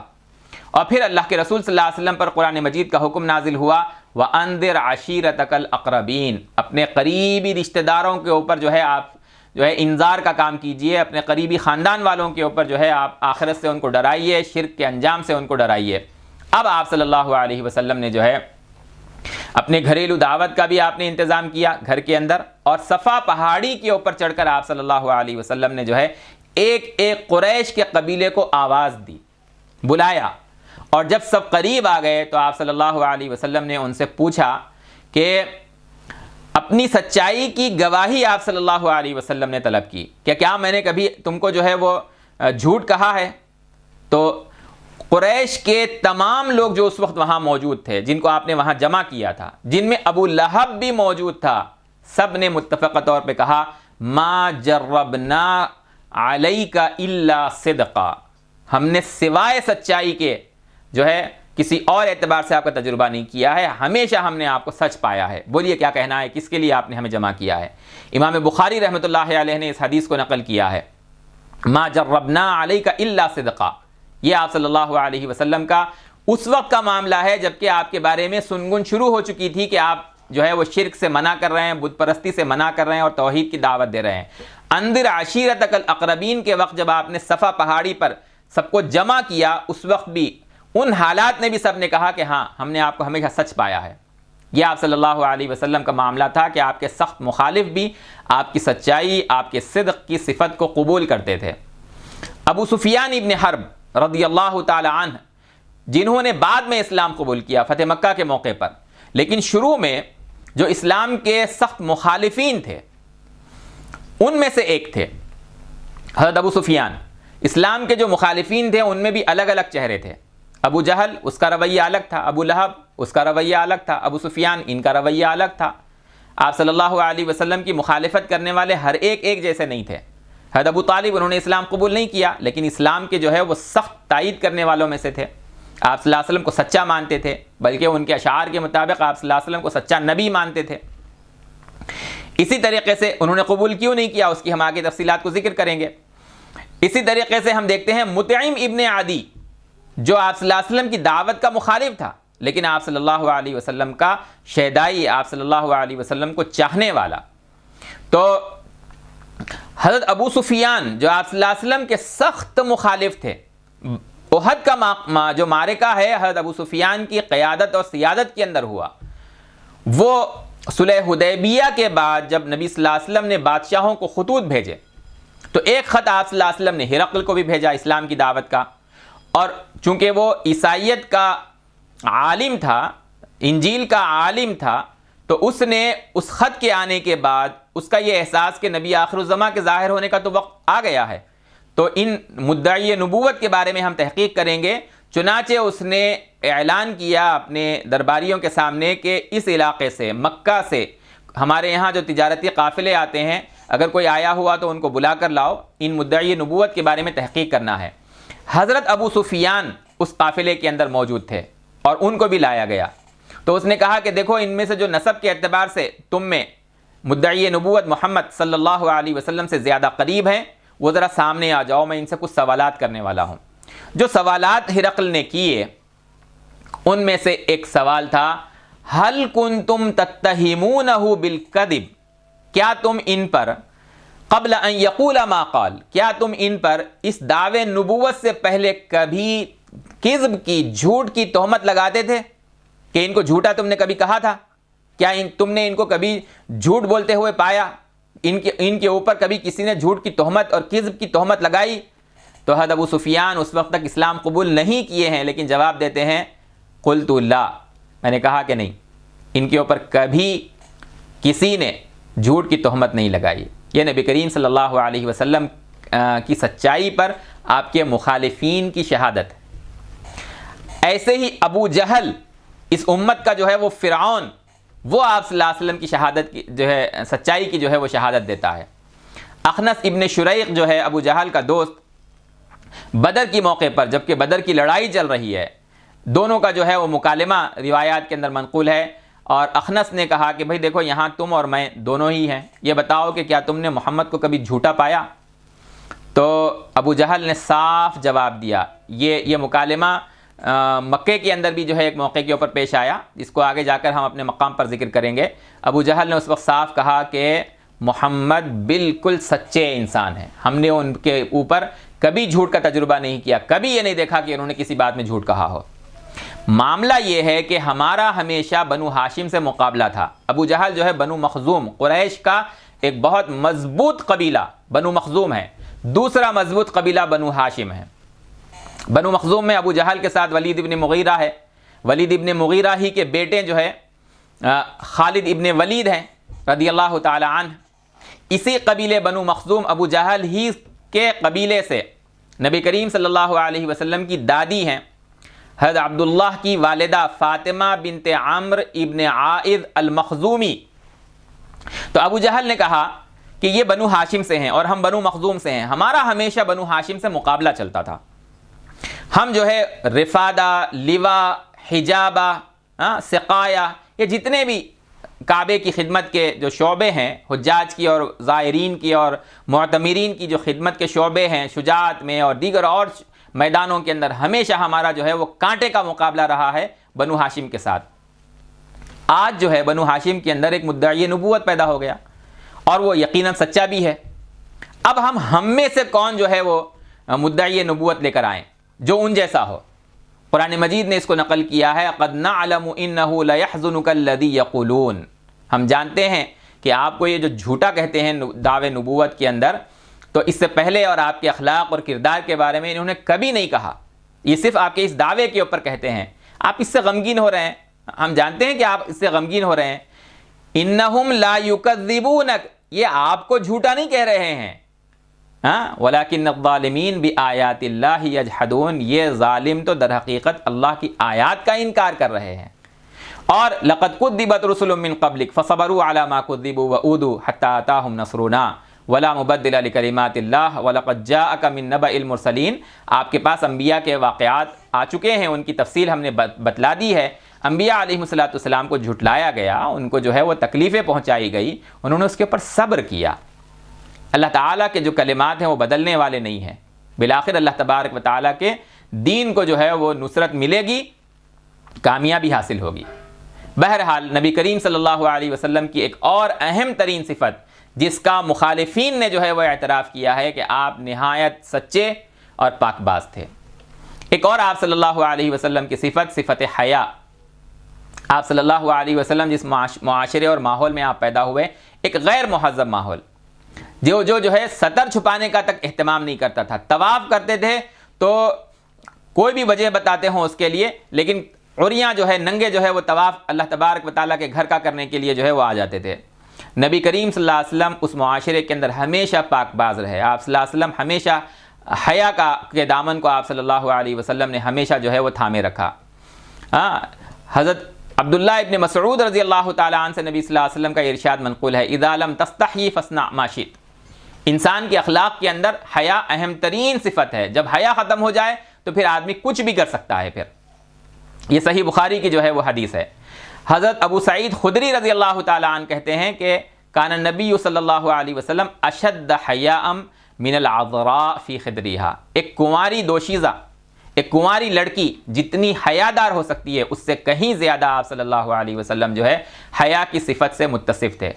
اور پھر اللہ کے رسول صلی اللہ علیہ وسلم پر قرآن مجید کا حکم نازل ہوا وَأَنذِرْ عَشِيرَتَكَ الْأَقْرَبِينَ. اپنے قریبی رشتہ داروں کے اوپر جو ہے آپ جو ہے انذار کا کام کیجئے، اپنے قریبی خاندان والوں کے اوپر جو ہے آپ آخرت سے ان کو ڈرائیے، شرک کے انجام سے ان کو ڈرائیے. اب آپ صلی اللہ علیہ وسلم نے جو ہے اپنے گھریلو دعوت کا بھی آپ نے انتظام کیا گھر کے اندر، اور صفا پہاڑی کے اوپر چڑھ کر آپ صلی اللہ علیہ وسلم نے جو ہے ایک ایک قریش کے قبیلے کو آواز دی، بلایا. اور جب سب قریب آ گئے تو آپ صلی اللہ علیہ وسلم نے ان سے پوچھا کہ اپنی سچائی کی گواہی آپ صلی اللہ علیہ وسلم نے طلب کی کہ کیا میں نے کبھی تم کو جو ہے وہ جھوٹ کہا ہے؟ تو قریش کے تمام لوگ جو اس وقت وہاں موجود تھے، جن کو آپ نے وہاں جمع کیا تھا، جن میں ابو لہب بھی موجود تھا، سب نے متفقہ طور پہ کہا ما جربنا علیک الا صدقا. ہم نے سوائے سچائی کے جو ہے کسی اور اعتبار سے آپ کا تجربہ نہیں کیا ہے، ہمیشہ ہم نے آپ کو سچ پایا ہے. بولیے کیا کہنا ہے، کس کے لیے آپ نے ہمیں جمع کیا ہے؟ امام بخاری رحمۃ اللہ علیہ نے اس حدیث کو نقل کیا ہے ما جربنا علیک الا صدقا. یہ آپ صلی اللہ علیہ وسلم کا اس وقت کا معاملہ ہے جبکہ آپ کے بارے میں سنگن شروع ہو چکی تھی کہ آپ جو ہے وہ شرک سے منع کر رہے ہیں، بت پرستی سے منع کر رہے ہیں اور توحید کی دعوت دے رہے ہیں. انذر عشیرتک الاقربین کے وقت جب آپ نے صفا پہاڑی پر سب کو جمع کیا، اس وقت بھی ان حالات میں بھی سب نے کہا کہ ہاں ہم نے آپ کو ہمیشہ سچ پایا ہے. یہ آپ صلی اللہ علیہ وسلم کا معاملہ تھا کہ آپ کے سخت مخالف بھی آپ کی سچائی، آپ کے صدق کی صفت کو قبول کرتے تھے. ابو سفیان ابن حرب رضی اللہ تعالی عنہ، جنہوں نے بعد میں اسلام قبول کیا فتح مکہ کے موقع پر، لیکن شروع میں جو اسلام کے سخت مخالفین تھے ان میں سے ایک تھے حضرت ابو سفیان. اسلام کے جو مخالفین تھے ان میں بھی الگ الگ چہرے تھے. ابو جہل اس کا رویہ الگ تھا، ابو لہب اس کا رویہ الگ تھا، ابو سفیان ان کا رویہ الگ تھا. آپ صلی اللہ علیہ وسلم کی مخالفت کرنے والے ہر ایک جیسے نہیں تھے. حضرت ابو طالب انہوں نے اسلام قبول نہیں کیا، لیکن اسلام کے جو ہے وہ سخت تائید کرنے والوں میں سے تھے. آپ صلی اللہ علیہ وسلم کو سچا مانتے تھے، بلکہ ان کے اشعار کے مطابق آپ صلی اللہ علیہ وسلم کو سچا نبی مانتے تھے. اسی طریقے سے انہوں نے قبول کیوں نہیں کیا، اس کی ہم آگے تفصیلات کو ذکر کریں گے. اسی طریقے سے ہم دیکھتے ہیں مطعم ابن عدی جو آپ صلی اللہ علیہ وسلم کی دعوت کا مخالف تھا، لیکن آپ صلی اللہ علیہ وسلم کا شیدائی، آپ صلی اللہ علیہ وسلم کو چاہنے والا. تو حضرت ابو سفیان جو آپ صلی اللہ علیہ وسلم کے سخت مخالف تھے، احد کا جو معرکہ ہے حضرت ابو سفیان کی قیادت اور سیادت کے اندر ہوا. وہ صلح حدیبیہ کے بعد جب نبی صلی اللہ علیہ وسلم نے بادشاہوں کو خطوط بھیجے تو ایک خط آپ صلی اللہ علیہ وسلم نے ہرقل کو بھی بھیجا اسلام کی دعوت کا، اور چونکہ وہ عیسائیت کا عالم تھا، انجیل کا عالم تھا، تو اس نے اس خط کے آنے کے بعد اس کا یہ احساس کہ نبی آخر الزماں کے ظاہر ہونے کا تو وقت آ گیا ہے، تو ان مدعی نبوت کے بارے میں ہم تحقیق کریں گے. چنانچہ اس نے اعلان کیا اپنے درباریوں کے سامنے کہ اس علاقے سے، مکہ سے ہمارے یہاں جو تجارتی قافلے آتے ہیں، اگر کوئی آیا ہوا تو ان کو بلا کر لاؤ، ان مدعی نبوت کے بارے میں تحقیق کرنا ہے. حضرت ابو سفیان اس قافلے کے اندر موجود تھے اور ان کو بھی لایا گیا. تو اس نے کہا کہ دیکھو ان میں سے جو نسب کے اعتبار سے تم میں مدعی نبوت محمد صلی اللہ علیہ وسلم سے زیادہ قریب ہیں، وہ ذرا سامنے آ جاؤ، میں ان سے کچھ سوالات کرنے والا ہوں. جو سوالات ہرقل نے کیے ان میں سے ایک سوال تھا هل کنتم تتہمونہ بالکذب، کیا تم ان پر قبل ان یقول ما قال، کیا تم ان پر اس دعوے نبوت سے پہلے کبھی کذب کی، جھوٹ کی تہمت لگاتے تھے کہ ان کو جھوٹا تم نے کبھی کہا تھا؟ کیا تم نے ان کو کبھی جھوٹ بولتے ہوئے پایا؟ ان کے اوپر کبھی کسی نے جھوٹ کی تہمت اور کذب کی تہمت لگائی؟ تو حضرت ابو سفیان اس وقت تک اسلام قبول نہیں کیے ہیں، لیکن جواب دیتے ہیں قلت لا، میں نے کہا کہ نہیں، ان کے اوپر کبھی کسی نے جھوٹ کی تہمت نہیں لگائی. یہ نبی کریم صلی اللہ علیہ وسلم کی سچائی پر آپ کے مخالفین کی شہادت ہے. ایسے ہی ابو جہل اس امت کا جو ہے وہ فرعون، وہ آپ صلی اللہ علیہ وسلم کی شہادت کی جو ہے سچائی کی جو ہے وہ شہادت دیتا ہے. اخنس ابن شریق جو ہے ابو جہل کا دوست، بدر کی موقع پر جبکہ بدر کی لڑائی چل رہی ہے، دونوں کا جو ہے وہ مکالمہ روایات کے اندر منقول ہے، اور اخنس نے کہا کہ بھئی دیکھو یہاں تم اور میں دونوں ہی ہیں، یہ بتاؤ کہ کیا تم نے محمد کو کبھی جھوٹا پایا؟ تو ابو جہل نے صاف جواب دیا. یہ مکالمہ مکے کے اندر بھی جو ہے ایک موقع کے اوپر پیش آیا، اس کو آگے جا کر ہم اپنے مقام پر ذکر کریں گے. ابو جہل نے اس وقت صاف کہا کہ محمد بالکل سچے انسان ہیں، ہم نے ان کے اوپر کبھی جھوٹ کا تجربہ نہیں کیا، کبھی یہ نہیں دیکھا کہ انہوں نے کسی بات میں جھوٹ کہا ہو. معاملہ یہ ہے کہ ہمارا ہمیشہ بنو ہاشم سے مقابلہ تھا. ابو جہل جو ہے بنو مخزوم، قریش کا ایک بہت مضبوط قبیلہ بنو مخزوم ہے، دوسرا مضبوط قبیلہ بنو ہاشم ہے. بنو مخزوم میں ابو جہل کے ساتھ ولید ابن مغیرہ ہے، ولید ابن مغیرہ ہی کے بیٹے جو ہے خالد ابن ولید ہیں رضی اللہ تعالی عنہ. اسی قبیلے بنو مخزوم ابو جہل ہی کے قبیلے سے نبی کریم صلی اللہ علیہ وسلم کی دادی ہیں حضرت عبداللہ کی والدہ فاطمہ بنت عمرو ابن عائذ المخزومی. تو ابو جہل نے کہا کہ یہ بنو ہاشم سے ہیں اور ہم بنو مخزوم سے ہیں، ہمارا ہمیشہ بنو ہاشم سے مقابلہ چلتا تھا. ہم جو ہے رفادہ، لوا، حجابہ، سقایا، یہ جتنے بھی کعبے کی خدمت کے جو شعبے ہیں، حجاج کی اور زائرین کی اور معتمرین کی جو خدمت کے شعبے ہیں، شجاعت میں اور دیگر اور میدانوں کے اندر ہمیشہ ہمارا جو ہے وہ کانٹے کا مقابلہ رہا ہے بنو ہاشم کے ساتھ. آج جو ہے بنو ہاشم کے اندر ایک مدعی نبوت پیدا ہو گیا اور وہ یقیناً سچا بھی ہے. اب ہم میں سے کون جو ہے وہ مدعی نبوت لے کر آئیں جو ان جیسا ہو. قرآن مجید نے اس کو نقل کیا ہے قد نعلم انہ لیحزنک الذی یقولون، ہم جانتے ہیں کہ آپ کو یہ جو جھوٹا کہتے ہیں دعوے نبوت کے اندر، تو اس سے پہلے اور آپ کے اخلاق اور کردار کے بارے میں انہوں نے کبھی نہیں کہا، یہ صرف آپ کے اس دعوے کے اوپر کہتے ہیں. آپ اس سے غمگین ہو رہے ہیں، ہم جانتے ہیں کہ آپ اس سے غمگین ہو رہے ہیں. انہم لا یکذبونک، یہ آپ کو جھوٹا نہیں کہہ رہے ہیں، وَلَكِنَّ الظَّالِمِينَ بِآيَاتِ اللَّهِ يَجْحَدُونَ، یہ ظالم تو در حقیقت اللہ کی آیات کا انکار کر رہے ہیں۔ اور لَقَدْ كُذِّبَتْ رُسُلٌ مِّن قَبْلِكَ فَصَبَرُوا عَلَىٰ مَا كُذِّبُوا وَأُوذُوا حَتَّىٰ أَتَاهُمْ نَصْرُنَا وَلَا مُبَدِّلَ لِكَلِمَاتِ اللَّهِ وَلَقَدْ جَاءَكَ مِن نَّبَإِ الْمُرْسَلِينَ، آپ کے پاس انبیاء کے واقعات آ چکے ہیں، ان کی تفصیل ہم نے بتلا دی ہے۔ انبیاء علیہ السلام کو جھٹلایا گیا، ان کو جو ہے وہ تکلیفیں پہنچائی گئی، انہوں نے اس کے اوپر صبر کیا۔ اللہ تعالیٰ کے جو کلمات ہیں وہ بدلنے والے نہیں ہیں، بالآخر اللہ تبارک و تعالیٰ کے دین کو جو ہے وہ نصرت ملے گی، کامیابی حاصل ہوگی۔ بہرحال نبی کریم صلی اللہ علیہ وسلم کی ایک اور اہم ترین صفت، جس کا مخالفین نے جو ہے وہ اعتراف کیا ہے کہ آپ نہایت سچے اور پاک باز تھے۔ ایک اور آپ صلی اللہ علیہ وسلم کی صفت حیا۔ آپ صلی اللہ علیہ وسلم جس معاشرے اور ماحول میں آپ پیدا ہوئے، ایک غیر مہذب ماحول، جو ہے سطر چھپانے کا تک اہتمام نہیں کرتا تھا، طواف کرتے تھے تو کوئی بھی وجہ بتاتے ہوں اس کے لیے، لیکن عریاں جو ہے ننگے جو ہے وہ طواف اللہ تبارک و تعالیٰ کے گھر کا کرنے کے لیے جو ہے وہ آ جاتے تھے۔ نبی کریم صلی اللہ علیہ وسلم اس معاشرے کے اندر ہمیشہ پاک باز رہے۔ آپ صلی اللہ علیہ وسلم ہمیشہ حیا کے دامن کو آپ صلی اللہ علیہ وسلم نے ہمیشہ جو ہے وہ تھامے رکھا۔ حضرت عبداللہ ابن مسعود رضی اللہ تعالیٰ عنہ سے نبی صلی اللہ علیہ وسلم کا ارشاد منقول ہے، اذا لم تستحی فاصنع ما شئت۔ انسان کے اخلاق کے اندر حیا اہم ترین صفت ہے، جب حیا ختم ہو جائے تو پھر آدمی کچھ بھی کر سکتا ہے۔ پھر یہ صحیح بخاری کی جو ہے وہ حدیث ہے۔ حضرت ابو سعید خدری رضی اللہ تعالیٰ عنہ کہتے ہیں کہ کان النبی صلی اللہ علیہ وسلم اشد حیاء من العذراء فی خدریہا، ایک کنواری دوشیزہ، ایک کنواری لڑکی جتنی حیادار ہو سکتی ہے اس سے کہیں زیادہ آپ صلی اللہ علیہ وسلم جو ہے حیا کی صفت سے متصف تھے۔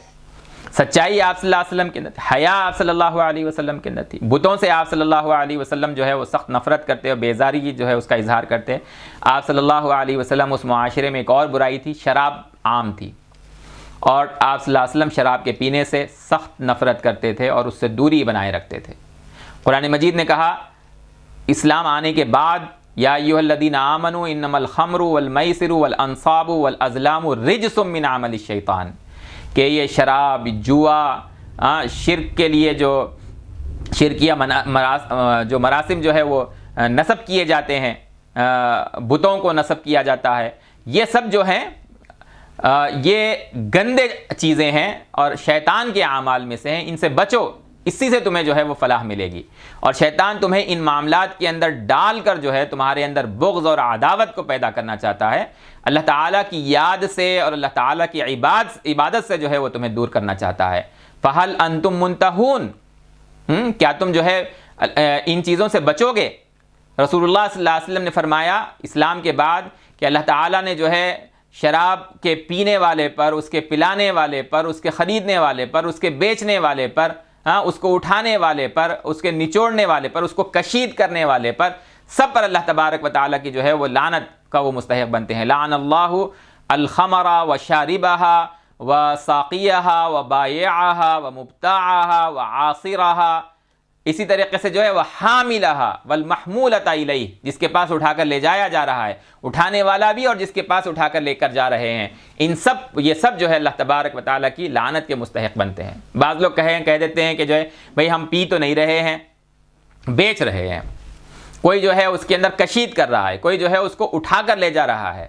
سچائی آپ صلی اللہ علیہ وسلم کے اندر، حیا آپ صلی اللہ علیہ وسلم کے اندر تھی۔ بتوں سے آپ صلی اللہ علیہ وسلم جو ہے وہ سخت نفرت کرتے اور بیزاری جو ہے اس کا اظہار کرتے۔ آپ صلی اللہ علیہ وسلم اس معاشرے میں ایک اور برائی تھی، شراب عام تھی، اور آپ صلی اللہ علیہ وسلم شراب کے پینے سے سخت نفرت کرتے تھے اور اس سے دوری بنائے رکھتے تھے۔ قرآن مجید نے کہا اسلام آنے کے بعد، یا ایھا الذین آمنوا انما الخمر والمیسر والانصاب والازلام رجس من عمل الشیطان، کہ یہ شراب، جوا، شرک کے لیے جو شرکیہ جو مراسم جو ہے وہ نصب کیے جاتے ہیں، بتوں کو نصب کیا جاتا ہے، یہ سب جو ہیں یہ گندے چیزیں ہیں اور شیطان کے اعمال میں سے ہیں، ان سے بچو، اسی سے تمہیں جو ہے وہ فلاح ملے گی۔ اور شیطان تمہیں ان معاملات کے اندر ڈال کر جو ہے تمہارے اندر بغض اور عداوت کو پیدا کرنا چاہتا ہے، اللہ تعالیٰ کی یاد سے اور اللہ تعالیٰ کی عبادت سے جو ہے وہ تمہیں دور کرنا چاہتا ہے۔ فَهَلْ أَنْتُمْ مُنْتَهُونَ، کیا تم جو ہے ان چیزوں سے بچو گے؟ رسول اللہ صلی اللہ علیہ وسلم نے فرمایا اسلام کے بعد کہ اللہ تعالیٰ نے جو ہے شراب کے پینے والے پر، اس کے پلانے والے پر، اس کے خریدنے والے پر، اس کے بیچنے والے پر، اس کو اٹھانے والے پر، اس کے نچوڑنے والے پر، اس کو کشید کرنے والے پر، سب پر اللہ تبارک و تعالیٰ کی جو ہے وہ لعنت کا وہ مستحق بنتے ہیں۔ لعن اللہ الخمر وشاربہا وساقیہا وبائعہا ومبتاعہا وعاصرہا، اسی طریقے سے جو ہے وہ حاملہا والمحمولۃ الیہ، جس کے پاس اٹھا کر لے جایا جا رہا ہے، اٹھانے والا بھی اور جس کے پاس اٹھا کر لے کر جا رہے ہیں، یہ سب جو ہے اللہ تبارک و تعالیٰ کی لعنت کے مستحق بنتے ہیں۔ بعض لوگ کہہ دیتے ہیں کہ جو ہے بھئی ہم پی تو نہیں رہے ہیں، بیچ رہے ہیں، کوئی جو ہے اس کے اندر کشید کر رہا ہے، کوئی جو ہے اس کو اٹھا کر لے جا رہا ہے،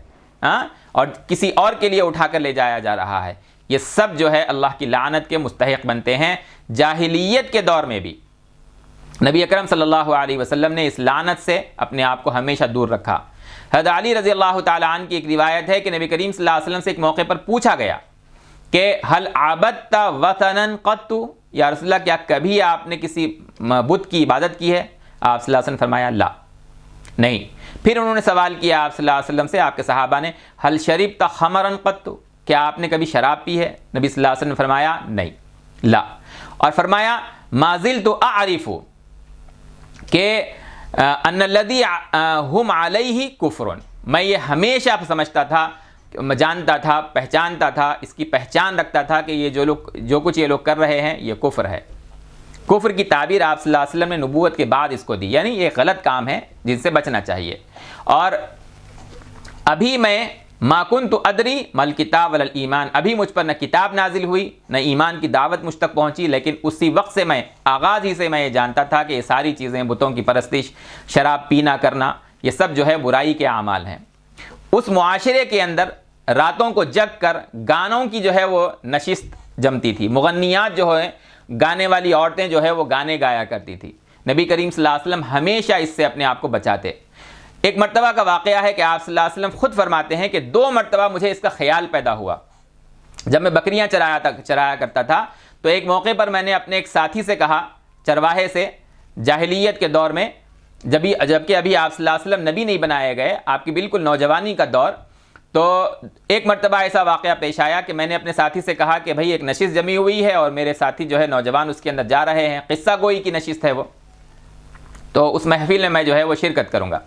اور کسی اور کے لیے اٹھا کر لے جایا جا رہا ہے، یہ سب جو ہے اللہ کی لعنت کے مستحق بنتے ہیں۔ جاہلیت کے دور میں بھی نبی اکرم صلی اللہ علیہ وسلم نے اس لعنت سے اپنے آپ کو ہمیشہ دور رکھا۔ حضرت علی رضی اللہ تعالیٰ عنہ کی ایک روایت ہے کہ نبی کریم صلی اللہ علیہ وسلم سے ایک موقع پر پوچھا گیا کہ حل عبدت وثنا قط، یا رسول اللہ کیا کبھی آپ نے کسی بت کی عبادت کی ہے؟ آپ صلی اللہ علیہ وسلم فرمایا لا، نہیں۔ پھر انہوں نے سوال کیا آپ صلی اللہ علیہ وسلم سے، آپ کے صحابہ نے، حل شربت خمرا قط، کیا آپ نے کبھی شراب پی ہے؟ نبی صلی اللہ علیہ وسلم نے فرمایا نہیں، لا، اور فرمایا ما زلت اعرف کہ ان الذی ہم علیہ کفر، میں یہ ہمیشہ سمجھتا تھا، جانتا تھا، پہچانتا تھا، اس کی پہچان رکھتا تھا کہ یہ جو کچھ یہ لوگ کر رہے ہیں یہ کفر ہے۔ کفر کی تعبیر آپ صلی اللہ علیہ وسلم نے نبوت کے بعد اس کو دی، یعنی یہ غلط کام ہے جن سے بچنا چاہیے۔ اور ابھی میں ما کنت ادری مل کتاب ولا ایمان، ابھی مجھ پر نہ کتاب نازل ہوئی نہ ایمان کی دعوت مجھ تک پہنچی، لیکن اسی وقت سے میں آغاز ہی سے میں یہ جانتا تھا کہ یہ ساری چیزیں، بتوں کی پرستش، شراب پینا کرنا، یہ سب جو ہے برائی کے اعمال ہیں۔ اس معاشرے کے اندر راتوں کو جگ کر گانوں کی جو ہے وہ نشست جمتی تھی، مغنیات جو ہے گانے والی عورتیں جو ہے وہ گانے گایا کرتی تھی۔ نبی کریم صلی اللہ علیہ وسلم ہمیشہ اس سے اپنے آپ کو بچاتے۔ ایک مرتبہ کا واقعہ ہے کہ آپ صلی اللہ علیہ وسلم خود فرماتے ہیں کہ 2 مرتبہ مجھے اس کا خیال پیدا ہوا۔ جب میں بکریاں چرایا کرتا تھا تو ایک موقع پر میں نے اپنے ایک ساتھی سے کہا، چرواہے سے، جاہلیت کے دور میں، جبکہ ابھی آپ صلی اللہ علیہ وسلم نبی نہیں بنائے گئے، آپ کی بالکل نوجوانی کا دور، تو ایک مرتبہ ایسا واقعہ پیش آیا کہ میں نے اپنے ساتھی سے کہا کہ بھائی ایک نشست جمی ہوئی ہے اور میرے ساتھی جو ہے نوجوان اس کے اندر جا رہے ہیں، قصہ گوئی کی نشست ہے وہ، تو اس محفل میں جو ہے وہ شرکت کروں گا،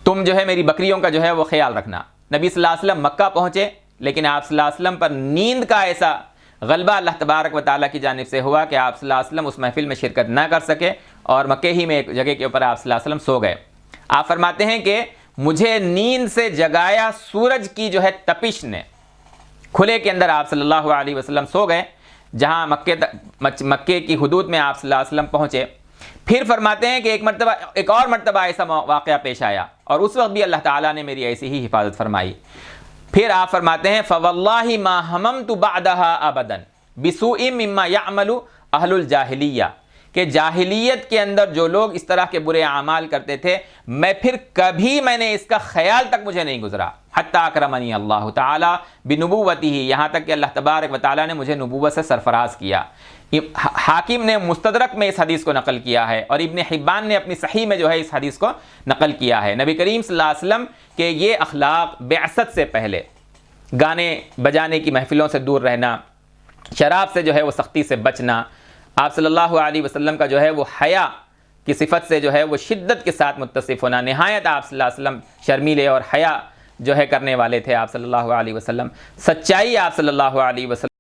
تم جو ہے میری بکریوں کا جو ہے وہ خیال رکھنا۔ نبی صلی اللہ علیہ وسلم مکہ پہنچے، لیکن آپ صلی اللہ علیہ وسلم پر نیند کا ایسا غلبہ اللہ تبارک و تعالیٰ کی جانب سے ہوا کہ آپ صلی اللہ علیہ وسلم اس محفل میں شرکت نہ کر سکے اور مکے ہی میں ایک جگہ کے اوپر آپ صلی اللہ علیہ وسلم سو گئے۔ آپ فرماتے ہیں کہ مجھے نیند سے جگایا سورج کی جو ہے تپش نے، کھلے کے اندر آپ صلی اللہ علیہ وسلم سو گئے، جہاں مکے کی حدود میں آپ صلی اللہ علیہ وسلم پہنچے۔ پھر فرماتے ہیں کہ ایک اور مرتبہ ایسا واقعہ پیش آیا اور اس وقت بھی اللہ تعالیٰ نے میری ایسی ہی حفاظت فرمائی۔ پھر آپ فرماتے ہیں فواللہ ما ہممت بعدها ابدا بسوء مما يعمل اہل الجاہلیہ، کہ جاہلیت کے اندر جو لوگ اس طرح کے برے اعمال کرتے تھے، میں پھر کبھی میں نے اس کا خیال تک مجھے نہیں گزرا، حتی اکرمنی اللہ تعالی بنبوتہ، یہاں تک کہ اللہ تبارک و تعالیٰ نے مجھے نبوت سے سرفراز کیا۔ حاکم نے مستدرک میں اس حدیث کو نقل کیا ہے اور ابن حبان نے اپنی صحیح میں جو ہے اس حدیث کو نقل کیا ہے۔ نبی کریم صلی اللہ علیہ وسلم کے یہ اخلاق بعثت سے پہلے، گانے بجانے کی محفلوں سے دور رہنا، شراب سے جو ہے وہ سختی سے بچنا، آپ صلی اللہ علیہ وسلم کا جو ہے وہ حیا کی صفت سے جو ہے وہ شدت کے ساتھ متصف ہونا، نہایت آپ صلی اللہ علیہ وسلم شرمیلے اور حیا جو ہے کرنے والے تھے آپ صلی اللہ علیہ وسلم، سچائی آپ صلی اللہ علیہ وسلم،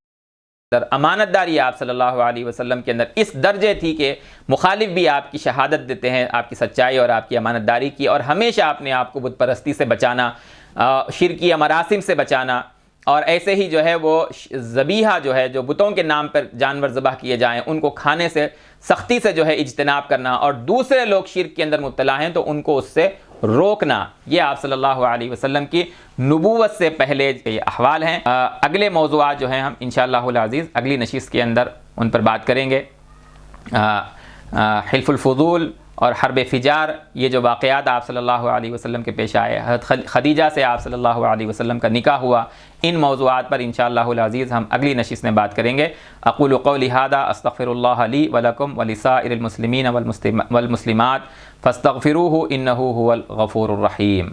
امانت داری آپ صلی اللہ علیہ وسلم کے اندر اس درجے تھی کہ مخالف بھی آپ کی شہادت دیتے ہیں آپ کی سچائی اور آپ کی امانت داری کی، اور ہمیشہ اپنے آپ کو بت پرستی سے بچانا، شرکی مراسم سے بچانا، اور ایسے ہی جو ہے وہ ذبیحہ جو ہے جو بتوں کے نام پر جانور ذبح کیے جائیں ان کو کھانے سے سختی سے جو ہے اجتناب کرنا، اور دوسرے لوگ شرک کے اندر مبتلا ہیں تو ان کو اس سے روکنا، یہ آپ صلی اللہ علیہ وسلم کی نبوت سے پہلے یہ احوال ہیں۔ اگلے موضوعات جو ہیں ہم انشاءاللہ العزیز اگلی نشست کے اندر ان پر بات کریں گے۔ حلف الفضول اور حرب فجار، یہ جو واقعات آپ صلی اللہ علیہ وسلم کے پیش آئے، حضرت خدیجہ سے آپ صلی اللہ علیہ وسلم کا نکاح ہوا، ان موضوعات پر انشاءاللہ العزیز ہم اگلی نشست میں بات کریں گے۔ اقول قولی ھذا استغفر اللہ لی ولکم ولسائر المسلمین والمسلمات فاستغفروہ انہ ھو الغفور الرحیم۔